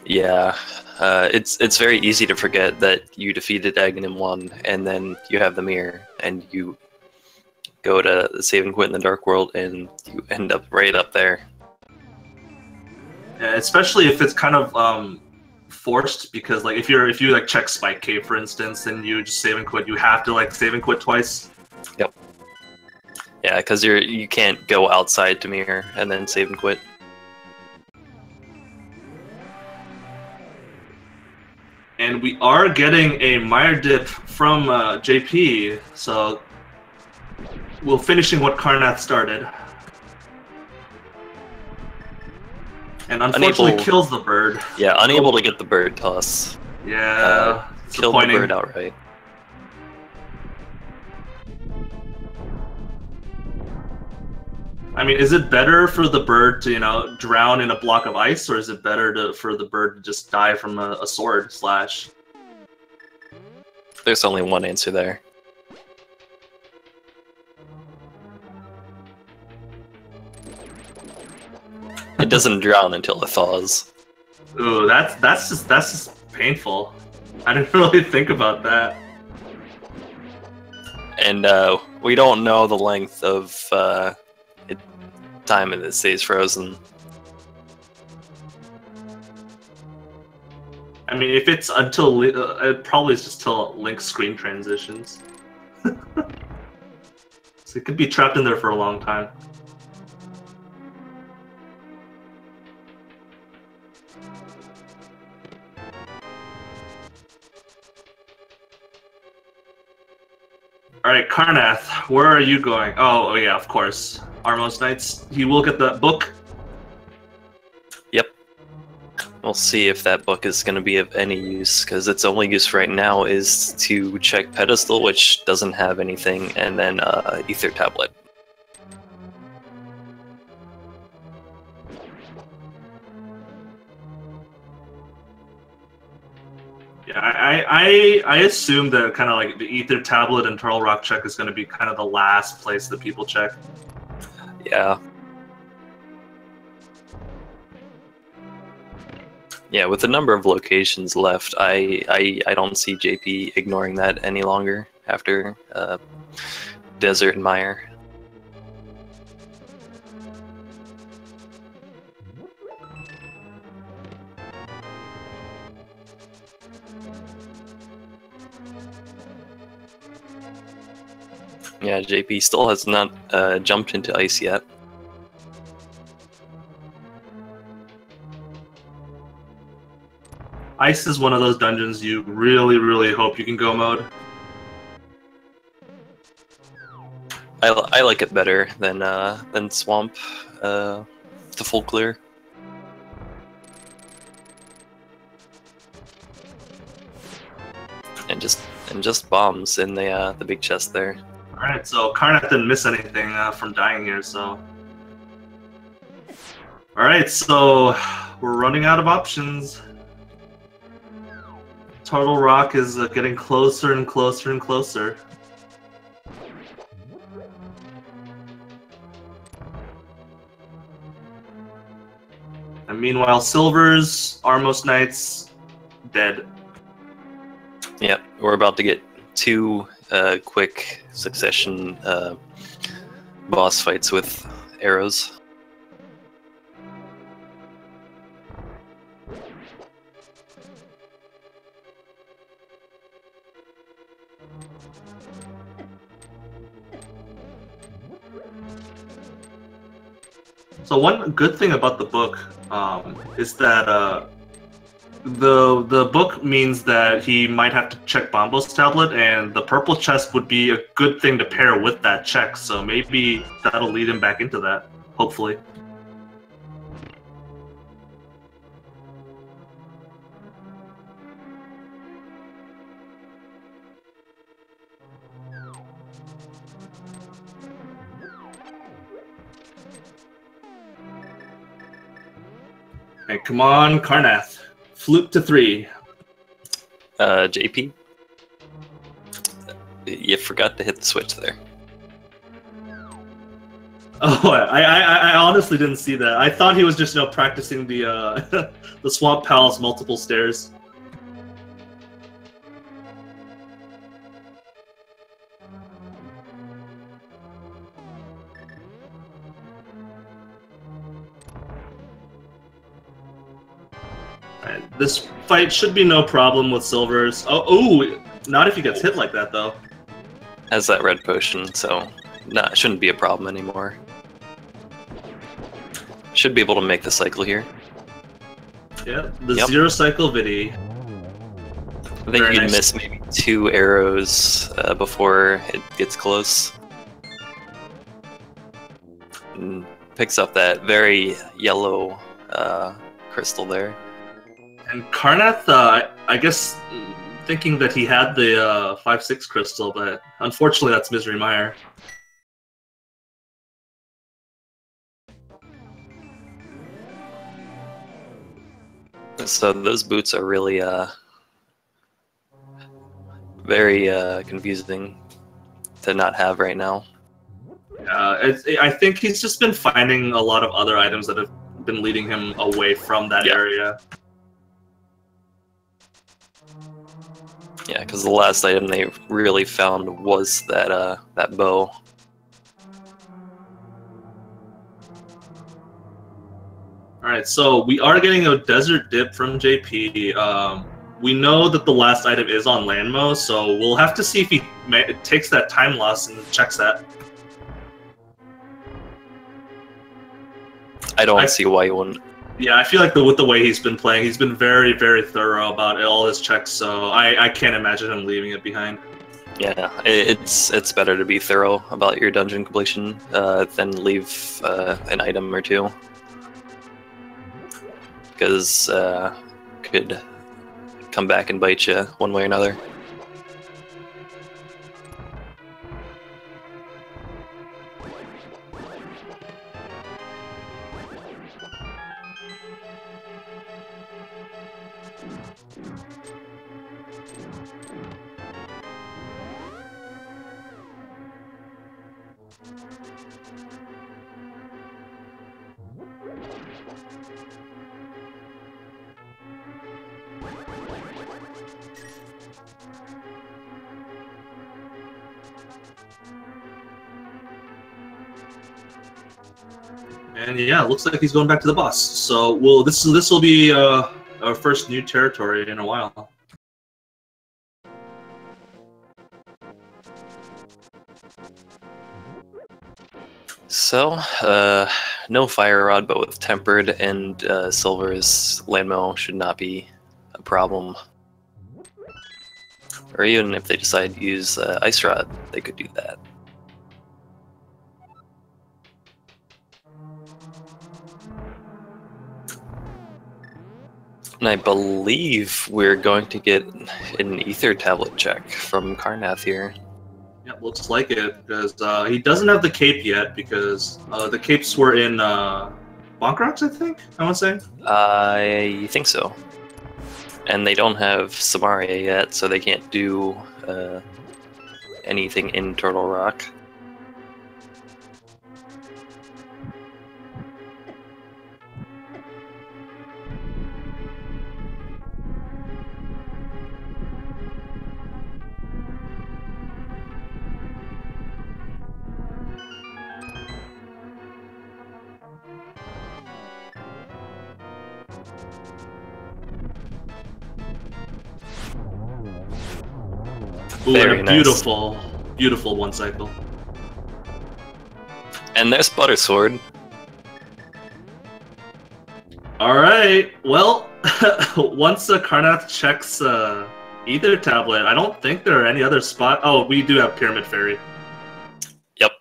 Yeah, it's very easy to forget that you defeated Aghanim 1, and then you have the mirror, and you go to save and quit in the Dark World, and you end up right up there. Yeah, especially if it's kind of forced, because like if you like check Spike Cave, for instance, and you just save and quit, you have to like save and quit twice. Yep. Yeah, because you can't go outside to mirror and then save and quit. And we are getting a mire dip from JP, so we're finishing what Carnath started. And unfortunately kills the bird. Yeah, unable to get the bird toss. Yeah, killed the bird outright. I mean, is it better for the bird to, drown in a block of ice, or is it better for the bird to just die from a sword slash? There's only one answer there. It doesn't drown until it thaws. Ooh, that's just painful. I didn't really think about that. And we don't know the length of time it stays frozen. I mean, if it's until it probably is just till Link screen transitions. So it could be trapped in there for a long time. All right, Carnath, where are you going? Oh yeah, of course. Armos Knights. He will get that book. Yep. We'll see if that book is going to be of any use, because its only use right now is to check Pedestal, which doesn't have anything, and then Ether Tablet. Yeah, I assume that kind of like the Ether Tablet and Turtle Rock check is going to be kind of the last place that people check. Yeah. Yeah, with the number of locations left, I don't see JP ignoring that any longer after Desert and Mire. Yeah, JP still has not jumped into ice yet. Ice is one of those dungeons you really, really hope you can go mode. I like it better than Swamp to full clear. And just bombs in the big chest there. All right, so Carnath didn't miss anything from dying here, so. All right, so we're running out of options. Turtle Rock is getting closer and closer and closer. And meanwhile, Silver's Armos Knights dead. Yep, we're about to get two quick succession boss fights with arrows. So one good thing about the book is that the book means that he might have to check Bombo's tablet, and the purple chest would be a good thing to pair with that check. So maybe that'll lead him back into that, hopefully. Hey, come on, Carnath. Flute to 3. JP, you forgot to hit the switch there. Oh, I honestly didn't see that. I thought he was just practicing the the Swamp Palace multiple stairs. Alright, this fight should be no problem with Silver's. Oh, not if he gets hit like that, though. Has that red potion, so it shouldn't be a problem anymore. Should be able to make the cycle here. Yeah, the zero cycle Vidi. I think you'd miss maybe 2 arrows before it gets close. And picks up that very yellow crystal there. And Carnath, I guess, thinking that he had the 5/6 crystal, but unfortunately that's Misery Mire. So those boots are really very confusing to not have right now. I think he's just been finding a lot of other items that have been leading him away from that area. Yeah, because the last item they really found was that that bow. All right, so we are getting a desert dip from JP. we know that the last item is on Landmo, so we'll have to see if he takes that time loss and checks that. I don't see why you wouldn't. Yeah, I feel like with the way he's been playing, he's been very, very thorough about all his checks, so I can't imagine him leaving it behind. Yeah, it's better to be thorough about your dungeon completion than leave an item or two, because could come back and bite you one way or another. And yeah, it looks like he's going back to the boss. So this will be our first new territory in a while. So, no fire rod, but with tempered and silver's landmo should not be a problem. Or even if they decide to use ice rod, they could do that. And I believe we're going to get an ether tablet check from Carnath here. Yeah, looks like it, because he doesn't have the cape yet, because the capes were in Bonkrocks, I think, I want to say. I think so. And they don't have Samaria yet, so they can't do anything in Turtle Rock. Ooh, Very and a beautiful, nice. Beautiful one cycle. And there's Buttersword. Alright, well, once Carnath checks Ether Tablet, I don't think there are any other spot. Oh, we do have Pyramid Fairy. Yep.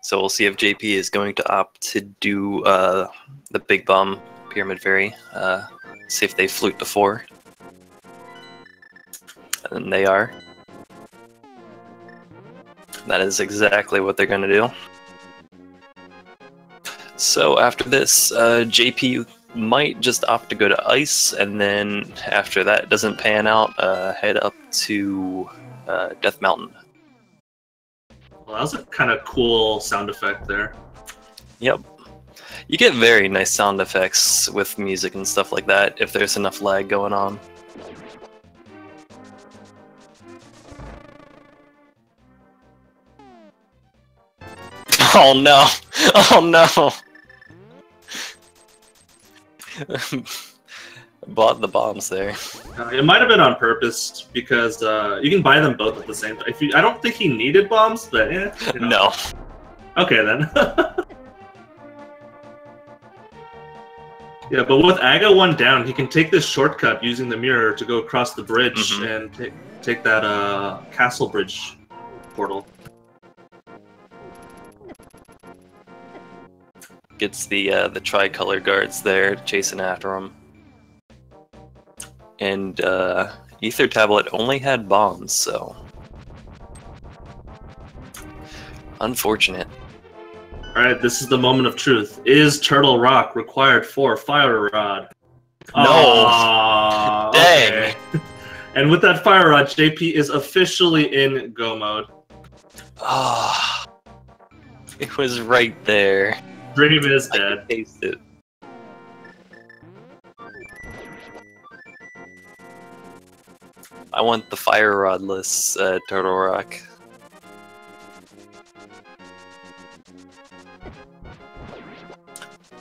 So we'll see if JP is going to opt to do the Big Bomb Pyramid Fairy. See if they flute to 4. And they are. That is exactly what they're going to do. So after this, JP might just opt to go to Ice, and then after that doesn't pan out, head up to Death Mountain. Well, that was a kind of cool sound effect there. Yep. You get very nice sound effects with music and stuff like that if there's enough lag going on. Oh no! Oh no! Bought the bombs there. It might have been on purpose, because you can buy them both at the same time. I don't think he needed bombs, but yeah. You know. No. Okay then. Yeah, but with Aga 1 down, he can take this shortcut using the mirror to go across the bridge and take that castle bridge portal. Gets the tricolor guards there chasing after him. And Ether Tablet only had bombs, so unfortunate. Alright, this is the moment of truth. Is Turtle Rock required for Fire Rod? No! Dang! Okay. And with that Fire Rod, JP is officially in Go mode. Ah, it was right there. Dream is dead. I can taste it. I want the Fire Rodless Turtle Rock.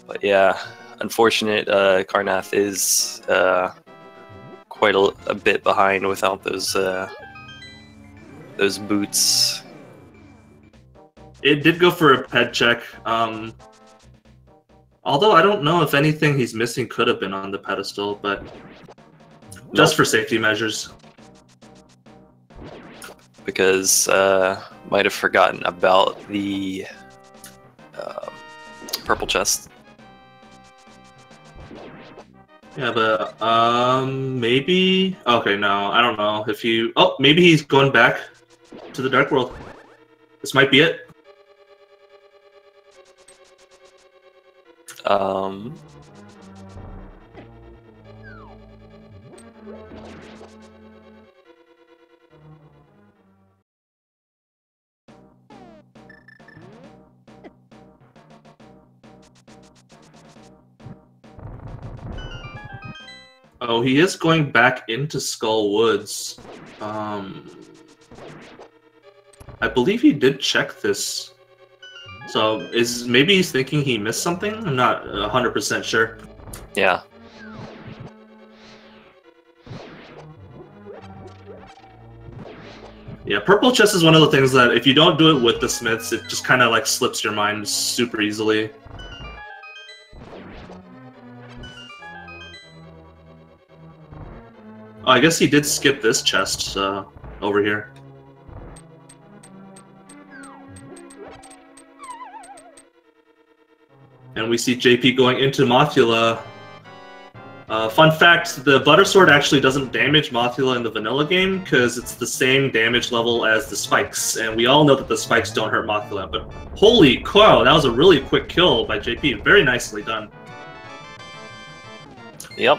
But yeah, unfortunate. Carnath is quite a bit behind without those boots. It did go for a ped check. Although I don't know if anything he's missing could have been on the pedestal, but just for safety measures. Because might have forgotten about the purple chest. Yeah, but maybe. Okay, no, I don't know if you. Oh, maybe he's going back to the Dark World. This might be it. Oh, he is going back into Skull Woods. I believe he did check this. So maybe he's thinking he missed something? I'm not 100% sure. Yeah. Yeah, purple chest is one of the things that if you don't do it with the smiths, it just kind of like slips your mind super easily. Oh, I guess he did skip this chest over here. And we see JP going into Mothula. Fun fact, the Butter Sword actually doesn't damage Mothula in the vanilla game because it's the same damage level as the spikes. And we all know that the spikes don't hurt Mothula. But holy cow, that was a really quick kill by JP. Very nicely done. Yep.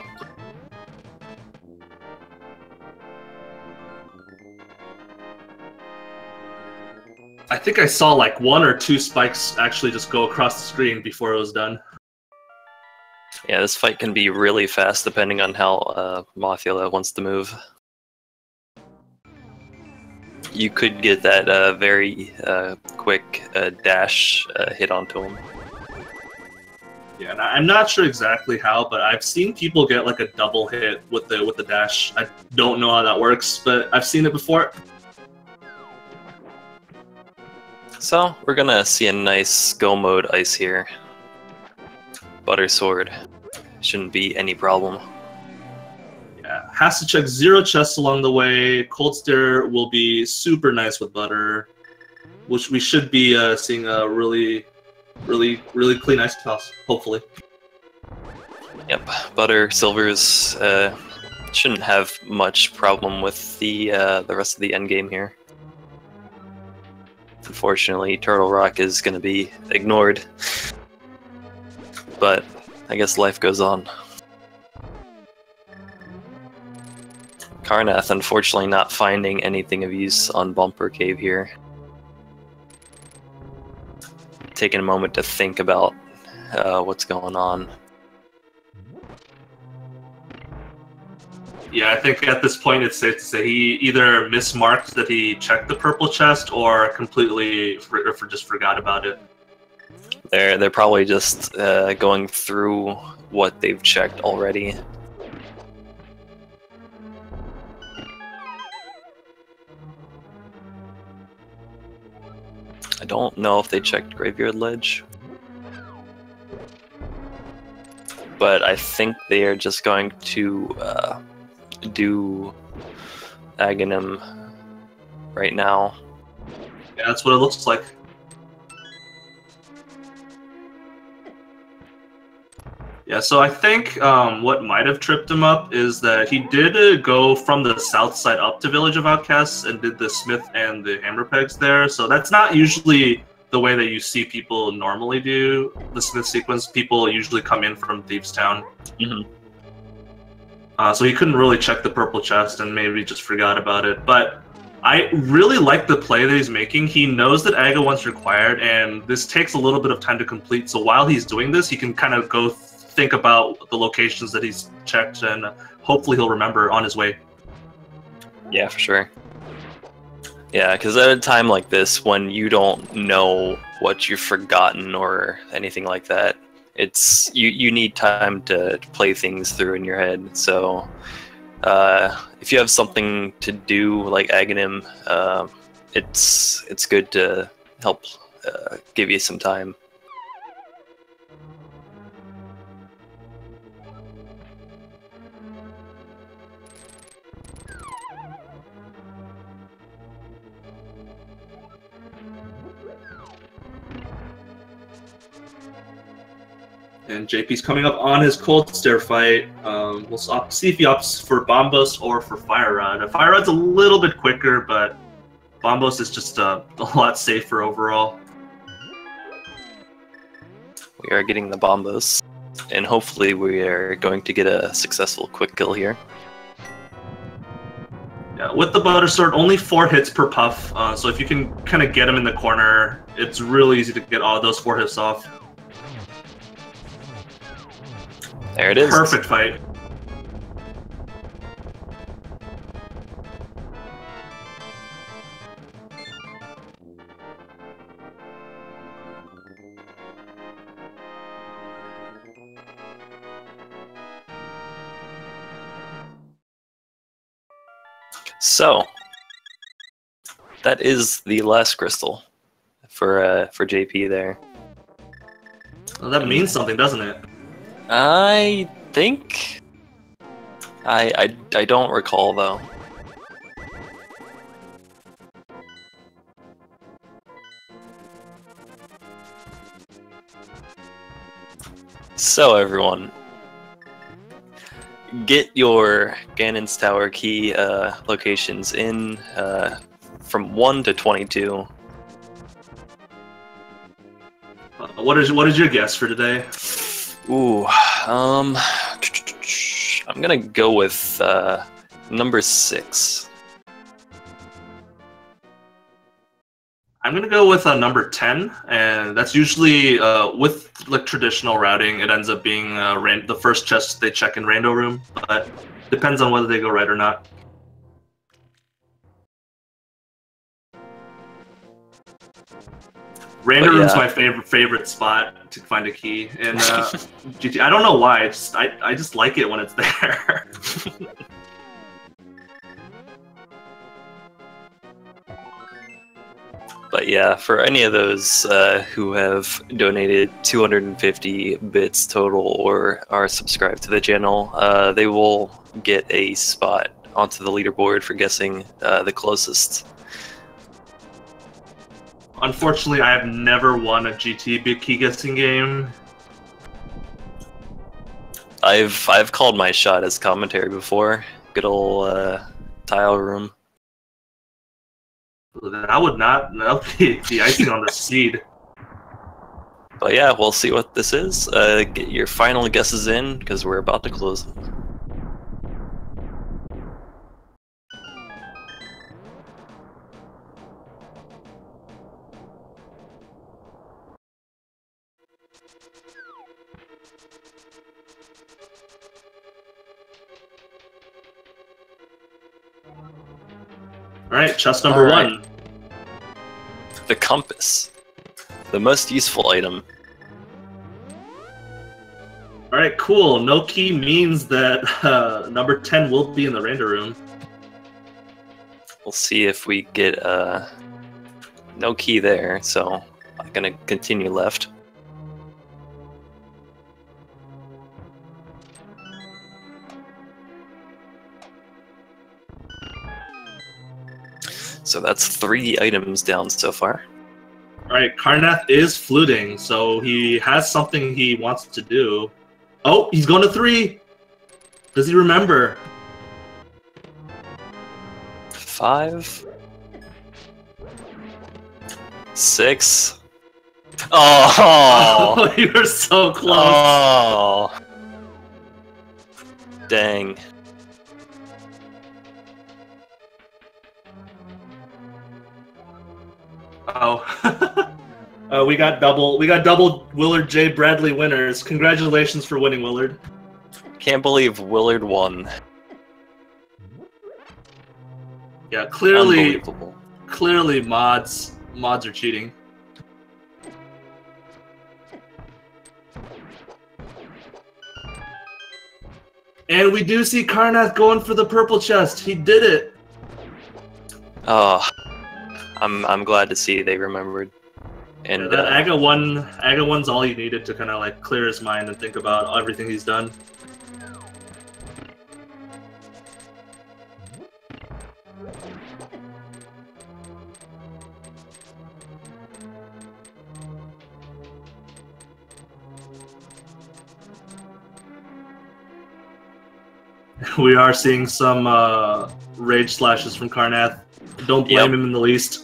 I think I saw like 1 or 2 spikes actually just go across the screen before it was done. Yeah, this fight can be really fast depending on how Mothula wants to move. You could get that very quick dash hit onto him. Yeah, and I'm not sure exactly how, but I've seen people get like a double hit with the dash. I don't know how that works, but I've seen it before. So, we're gonna see a nice go mode ice here. Butter Sword. Shouldn't be any problem. Yeah, has to check 0 chests along the way. Cold Stare will be super nice with Butter, which we should be seeing a really clean ice toss, hopefully. Yep, Butter, Silvers shouldn't have much problem with the rest of the end game here. Unfortunately, Turtle Rock is going to be ignored, but I guess life goes on. Carnath, unfortunately, not finding anything of use on Bumper Cave here. Taking a moment to think about what's going on. Yeah, I think at this point it's safe to say he either mismarked that he checked the purple chest or completely just forgot about it. They're probably just going through what they've checked already. I don't know if they checked Graveyard Ledge, but I think they are just going to do Aghanim right now. Yeah, that's what it looks like. Yeah, so I think what might have tripped him up is that he did go from the south side up to Village of Outcasts and did the Smith and the Hammer Pegs there. So that's not usually the way that you see people normally do the Smith sequence. People usually come in from Thieves Town. Mm-hmm. So he couldn't really check the purple chest and maybe just forgot about it. But I really like the play that he's making. He knows that Aga once required, and this takes a little bit of time to complete. So while he's doing this, he can kind of go think about the locations that he's checked, and hopefully he'll remember on his way. Yeah, for sure. Yeah, because at a time like this, when you don't know what you've forgotten or anything like that, it's you need time to play things through in your head. So If you have something to do like Aghanim, it's good to help give you some time. And JP's coming up on his cold stare fight. We'll see if he opts for Bombos or for Fire Rod. Fire Rod's a little bit quicker, but Bombos is just a lot safer overall. We are getting the Bombos, and hopefully we are going to get a successful quick kill here. Yeah, with the Butter Sword, only 4 hits per puff, so if you can kind of get him in the corner, it's really easy to get all those 4 hits off. There it is. Perfect fight. So that is the last crystal for JP there. Well, that means something, doesn't it? I think I don't recall though. So everyone, get your Ganon's Tower key locations in from 1 to 22. What is your guess for today? Ooh, I'm gonna go with number 6. I'm gonna go with number 10, and that's usually with like traditional routing. It ends up being the first chest they check in Rando Room, but depends on whether they go right or not. Rando Room's my favorite spot to find a key in GT. I don't know why. I just like it when it's there. But yeah, for any of those who have donated 250 bits total or are subscribed to the channel, they will get a spot onto the leaderboard for guessing the closest. Unfortunately, I have never won a GT big key guessing game. I've called my shot as commentary before. Good old tile room. That would be the icing on the seed. But yeah, we'll see what this is. Get your final guesses in, because we're about to close. Alright, chest number 1. The compass. The most useful item. Alright, cool. No key means that number 10 will be in the Rando Room. We'll see if we get no key there, so I'm gonna continue left. So that's 3 items down so far. Alright, Carnath is fluting, so he has something he wants to do. Oh, he's going to 3! Does he remember? 5. 6. Oh! Oh, you were so close! Oh! Dang. Oh, we got double Willard J. Bradley winners. Congratulations for winning, Willard. Can't believe Willard won. Yeah, clearly Unbelievable. mods are cheating. And we do see Carnath going for the purple chest. He did it. Oh, I'm glad to see they remembered. And yeah, that Aga 1's all you needed to kind of like clear his mind and think about everything he's done. We are seeing some rage slashes from Carnath. Don't blame him in the least.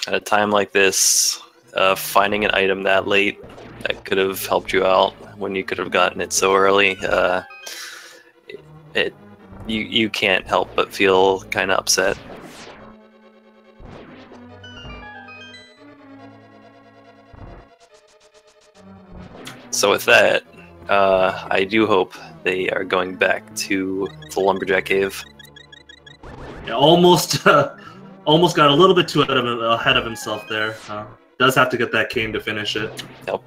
At a time like this, finding an item that late that could have helped you out when you could have gotten it so early, you can't help but feel kind of upset. So with that, I do hope they are going back to the Lumberjack Cave. Yeah, almost got a little bit too ahead of himself there. Does have to get that cane to finish it. Yep.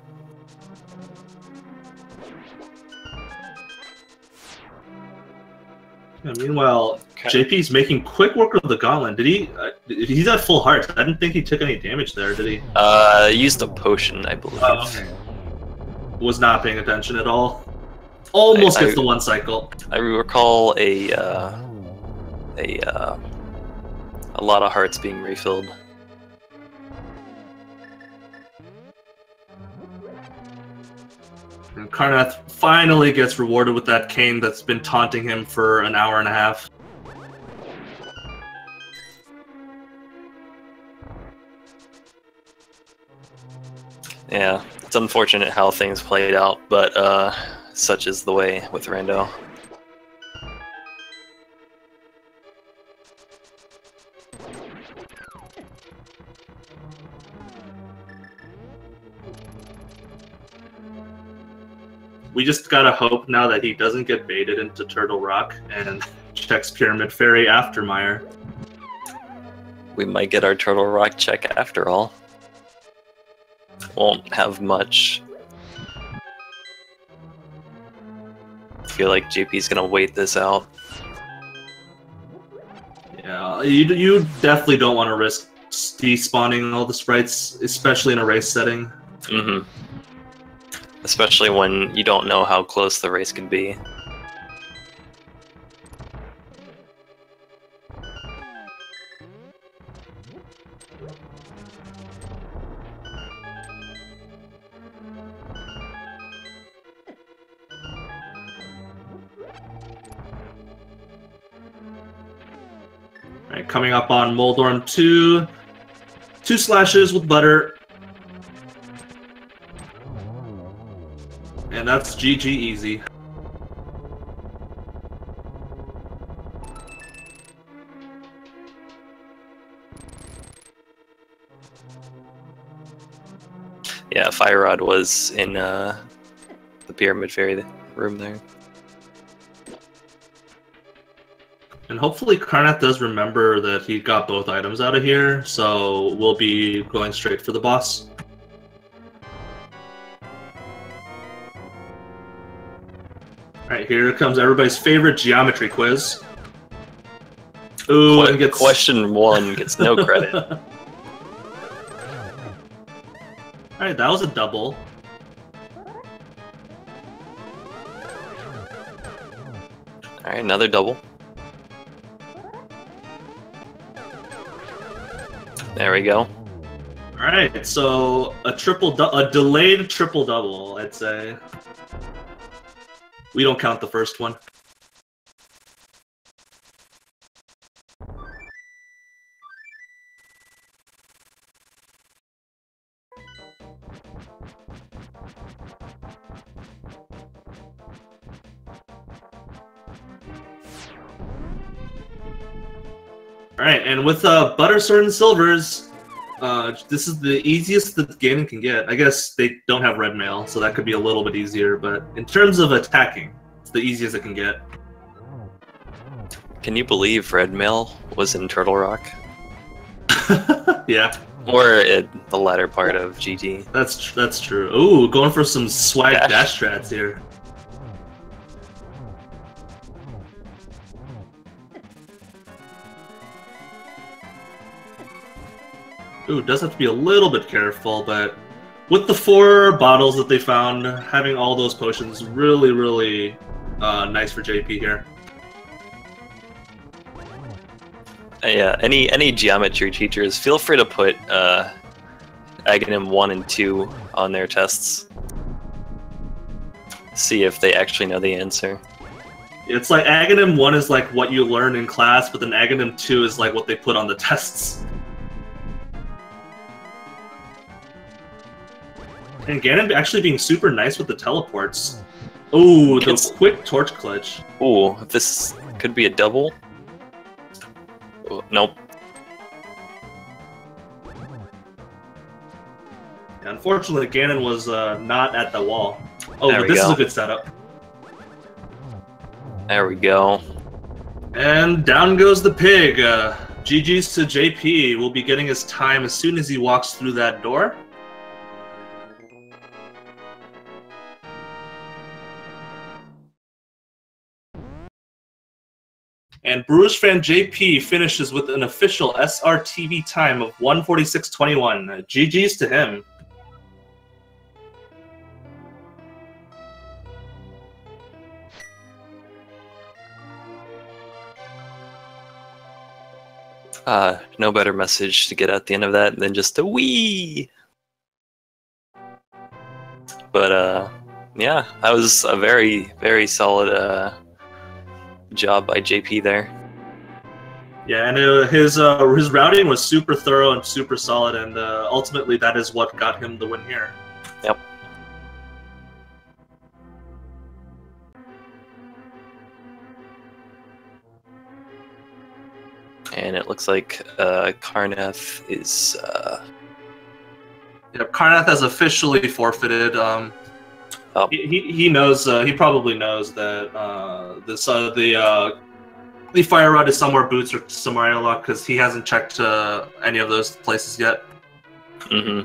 Yeah, meanwhile, JP's making quick work of the gauntlet. Did he? He's at full heart. I didn't think he took any damage there, did he? Used a potion, I believe. Oh, okay. Was not paying attention at all. Almost gets the one cycle. I recall a lot of hearts being refilled. And Carnath finally gets rewarded with that cane that's been taunting him for an hour and a half. Yeah, it's unfortunate how things played out, but such is the way with Rando. We just gotta hope now that he doesn't get baited into Turtle Rock and checks Pyramid Fairy after Meyer. We might get our Turtle Rock check after all. Won't have much. I feel like JP's gonna wait this out. Yeah, you definitely don't want to risk despawning all the sprites, especially in a race setting. Mm-hmm. Especially when you don't know how close the race could be. Alright, coming up on Moldorm 2. 2 slashes with butter. And that's GG easy. Yeah, Fire Rod was in the Pyramid Fairy room there. And hopefully Carnath does remember that he got both items out of here, so we'll be going straight for the boss. Alright, here comes everybody's favorite geometry quiz. Ooh, and gets... Question 1 gets no credit. Alright, that was a double. Alright, another double. There we go. Alright, so a delayed triple double, I'd say. We don't count the first one. Alright, and with Butter, Sword, and Silvers, this is the easiest that Ganon can get. I guess they don't have red mail, so that could be a little bit easier, but in terms of attacking, it's the easiest it can get. Can you believe red mail was in Turtle Rock? Yeah. Or the latter part of GG. That's true. Ooh, going for some swag dash strats here. Ooh, does have to be a little bit careful, but with the 4 bottles that they found, having all those potions really, really nice for JP here. Yeah, any geometry teachers, feel free to put Aghanim 1 and 2 on their tests. See if they actually know the answer. It's like Aghanim 1 is like what you learn in class, but then Aghanim 2 is like what they put on the tests. And Ganon actually being super nice with the teleports. Ooh, the quick torch clutch. Ooh, this could be a double. Oh, nope. Unfortunately, Ganon was not at the wall. Oh, but this is a good setup. There we go. And down goes the pig. GG's to JP. Will be getting his time as soon as he walks through that door. And BrewersFanJP finishes with an official SRTV time of 1:46.21. GG's to him. No better message to get at the end of that than just a wee. But yeah, that was a very, very solid job by JP there. Yeah, and his routing was super thorough and super solid, and ultimately that is what got him the win here. Yep. And it looks like Carnath is. Yep, Carnath has officially forfeited. Oh. He knows. He probably knows that the fire rod is somewhere boots or somewhere airlock because he hasn't checked any of those places yet. Mm-hmm.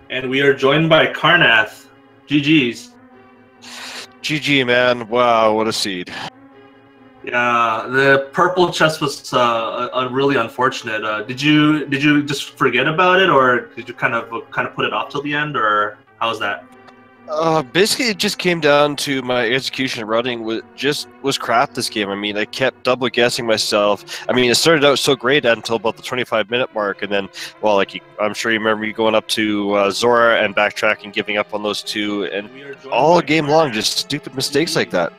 And we are joined by Carnath. GG's. GG, man. Wow, what a seed. Yeah, the purple chest was really unfortunate. Did you just forget about it, or did you kind of put it off till the end, or how was that? Basically, it just came down to my execution and routing was crap this game. I mean, I kept double guessing myself. I mean, it started out so great until about the 25-minute mark, and then, well, like I'm sure you remember me going up to Zora and backtracking, giving up on those two, and all game long, just stupid mistakes like that.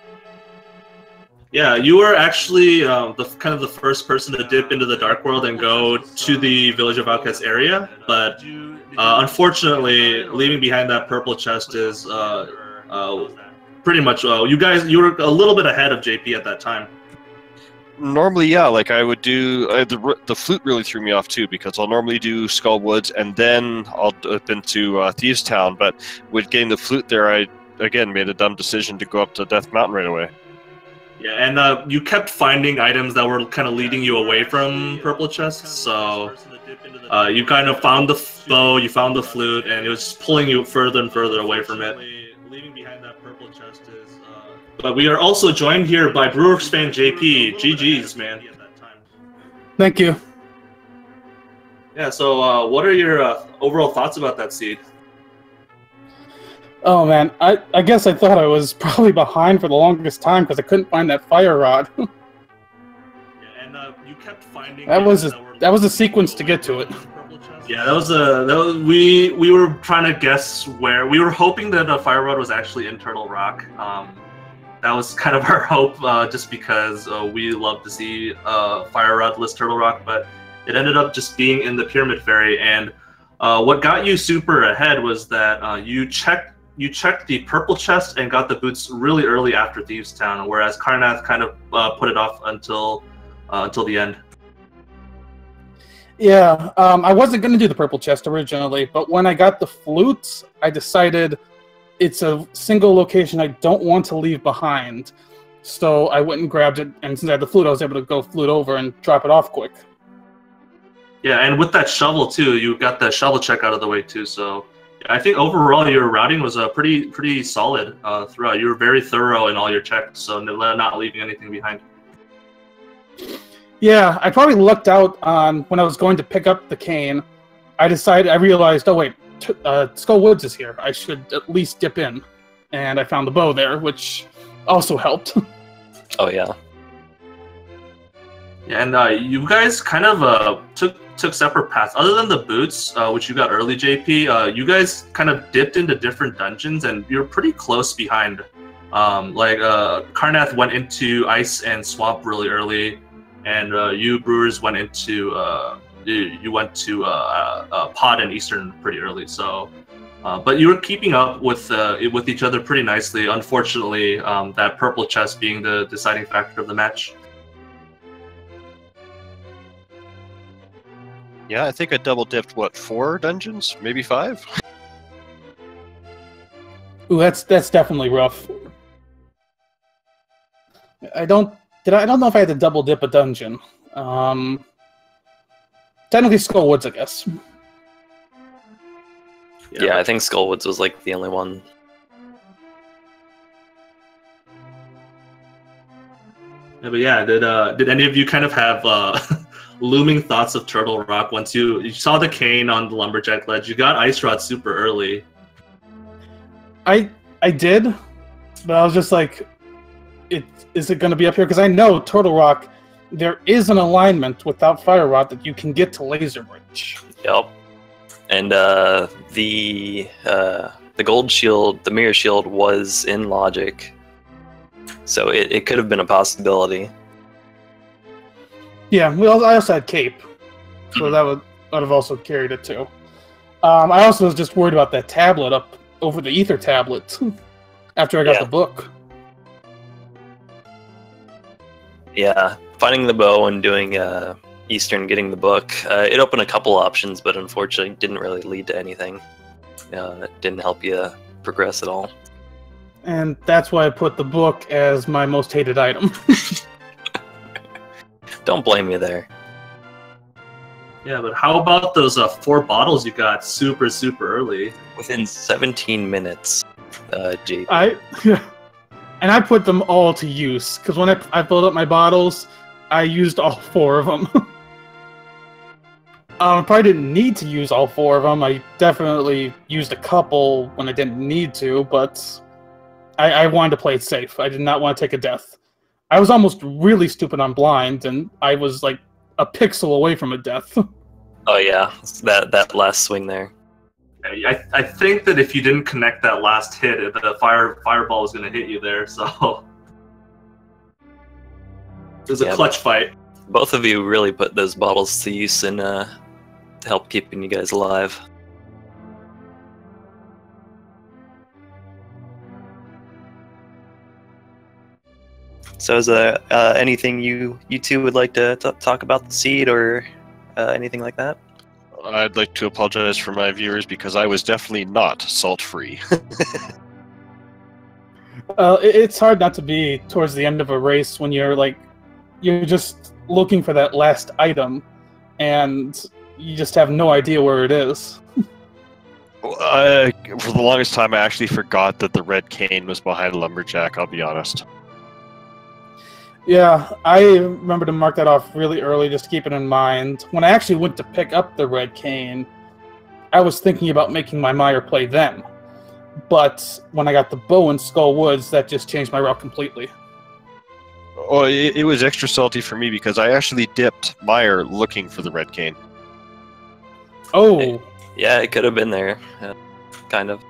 Yeah, you were actually the first person to dip into the Dark World and go to the Village of Outcasts area, but unfortunately, leaving behind that purple chest is pretty much you were a little bit ahead of JP at that time. Normally, yeah, like I would do the flute really threw me off too, because I'll normally do Skull Woods and then I'll dip into Thieves Town, but with getting the flute there, I again made a dumb decision to go up to Death Mountain right away. Yeah, and you kept finding items that were kind of leading you away from purple chests, so you kind of found the bow, you found the flute, and it was just pulling you further and further away from it. Leaving behind that purple chest is. But we are also joined here by BrewersFanJP. GG's, man. Thank you. Yeah. So, what are your overall thoughts about that seed? Oh man, I guess I thought I was probably behind for the longest time because I couldn't find that fire rod. Yeah, and you kept finding. That was a sequence to get to it. Yeah, we were trying to guess where. We were hoping that a fire rod was actually in Turtle Rock. That was kind of our hope, just because we love to see fire rod list Turtle Rock, but it ended up just being in the Pyramid Ferry. And what got you super ahead was that you checked the purple chest and got the boots really early after Thieves Town, whereas Carnath kind of put it off until the end. Yeah, I wasn't going to do the purple chest originally, but when I got the flute, I decided it's a single location I don't want to leave behind. So I went and grabbed it, and since I had the flute, I was able to go flute over and drop it off quick. Yeah, and with that shovel too, you got the shovel check out of the way too. So I think overall your routing was pretty solid throughout. You were very thorough in all your checks, so not leaving anything behind. Yeah, I probably lucked out on when I was going to pick up the cane. I realized, oh wait, Skull Woods is here. I should at least dip in. And I found the bow there, which also helped. Oh, yeah. Yeah, and you guys kind of took separate paths. Other than the boots, which you got early, JP, you guys kind of dipped into different dungeons, and you're pretty close behind. Carnath went into Ice and Swamp really early, and you Brewers went into you went to Pod and Eastern pretty early. So, but you were keeping up with each other pretty nicely. Unfortunately, that purple chest being the deciding factor of the match. Yeah, I think I double dipped, what, 4 dungeons? Maybe 5? Ooh, that's definitely rough. I don't know if I had to double dip a dungeon. Technically Skull Woods, I guess. Yeah, I think Skullwoods was like the only one. Yeah, but yeah, did any of you kind of have looming thoughts of Turtle Rock once you saw the cane on the Lumberjack ledge? You got Ice Rod super early. I did, but I was just like, is it going to be up here? Because I know Turtle Rock, there is an alignment without Fire Rod that you can get to Laser Bridge. Yep. And the gold shield, the mirror shield, was in logic, so it could have been a possibility. Yeah, well, I also had Cape, so that would have also carried it too. I also was just worried about that tablet up over the Ether tablet after I got the book. Yeah, finding the bow and doing Eastern, getting the book, it opened a couple options, but unfortunately didn't really lead to anything. It didn't help you progress at all. And that's why I put the book as my most hated item. Don't blame me there. Yeah, but how about those 4 bottles you got super early? Within 17 minutes, JP. And I put them all to use, because when I filled up my bottles, I used all 4 of them. I probably didn't need to use all 4 of them. I definitely used a couple when I didn't need to, but I wanted to play it safe. I did not want to take a death. I was almost really stupid on blind, and I was like a pixel away from a death. Oh yeah, that last swing there. I think that if you didn't connect that last hit, the fireball was going to hit you there. So it was a clutch fight. Both of you really put those bottles to use and help keeping you guys alive. So is there anything you two would like to talk about the seed or anything like that? I'd like to apologize for my viewers because I was definitely not salt-free. It's hard not to be towards the end of a race when you're just looking for that last item, and you just have no idea where it is. For the longest time, I actually forgot that the red cane was behind Lumberjack, I'll be honest. Yeah, I remember to mark that off really early, just to keep it in mind. When I actually went to pick up the red cane, I was thinking about making my Meyer play them. But when I got the bow in Skull Woods, that just changed my route completely. Oh, it was extra salty for me because I actually dipped Meyer looking for the red cane. Oh. Yeah, it could have been there. Kind of.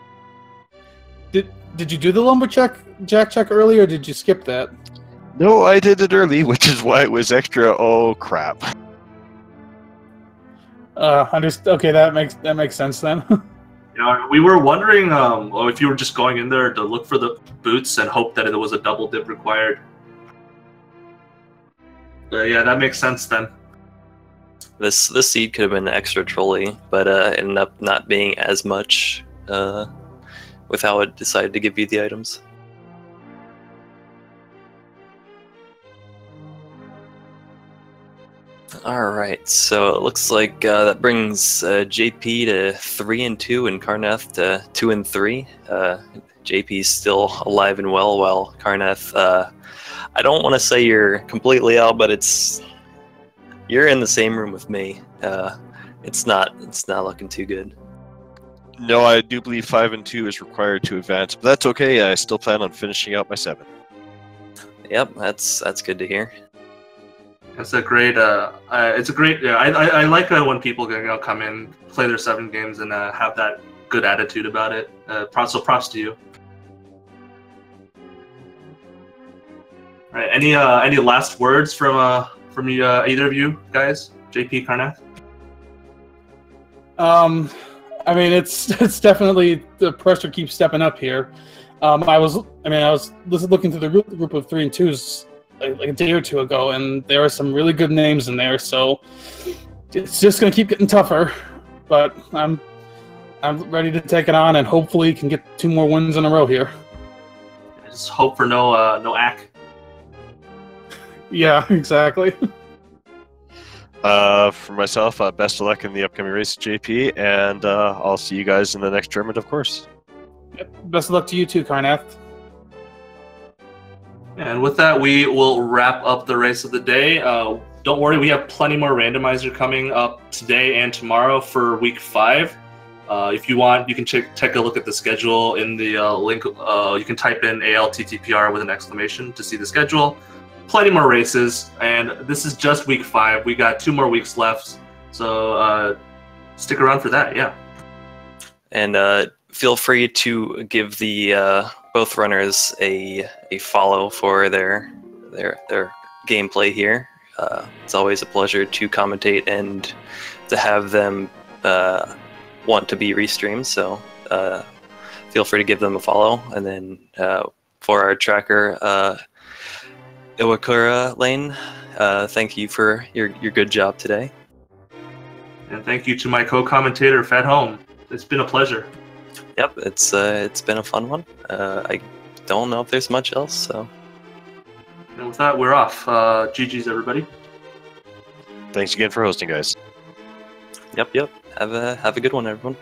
Did you do the lumberjack check early, or did you skip that? No, I did it early, which is why it was extra. Oh crap! Okay, that makes sense then. Yeah, we were wondering if you were just going in there to look for the boots and hope that it was a double dip required. Yeah, that makes sense then. This seed could have been extra trolly, but ended up not being as much with how it decided to give you the items. Alright, so it looks like that brings JP to 3-2 and Carnath to 2-3. JP's still alive and well, while Carnath, I don't want to say you're completely out, but you're in the same room with me. It's not looking too good. No, I do believe 5-2 is required to advance, but that's okay. I still plan on finishing out my 7. Yep, that's good to hear. It's a great. It's a great. Yeah, I like when people come in, play their 7 games, and have that good attitude about it. So props to you. All right. Any last words from either of you guys, JP, Carnath? I mean, it's definitely the pressure keeps stepping up here. I was looking through the group of 3 and 2s like a day or two ago, and there are some really good names in there. So it's just gonna keep getting tougher. But I'm ready to take it on, and hopefully can get 2 more wins in a row here. Just hope for no ack. Yeah, exactly. For myself, best of luck in the upcoming race, JP, and I'll see you guys in the next tournament, of course. Yep. Best of luck to you too, Carnath. And with that, we will wrap up the race of the day. Don't worry, we have plenty more randomizer coming up today and tomorrow for week 5. If you want, you can take a look at the schedule in the link. You can type in ALTTPR with an exclamation to see the schedule. Plenty more races, and this is just week 5. We got 2 more weeks left, so stick around for that. Yeah. And feel free to give the both runners a follow for their gameplay here. It's always a pleasure to commentate and to have them want to be restreamed. So feel free to give them a follow. And then for our tracker, Iwakura Lane, thank you for your good job today. And thank you to my co-commentator, Fed Home. It's been a pleasure. Yep, it's been a fun one. I don't know if there's much else, so. And with that, we're off. GG's, everybody. Thanks again for hosting, guys. Yep. Have a good one, everyone.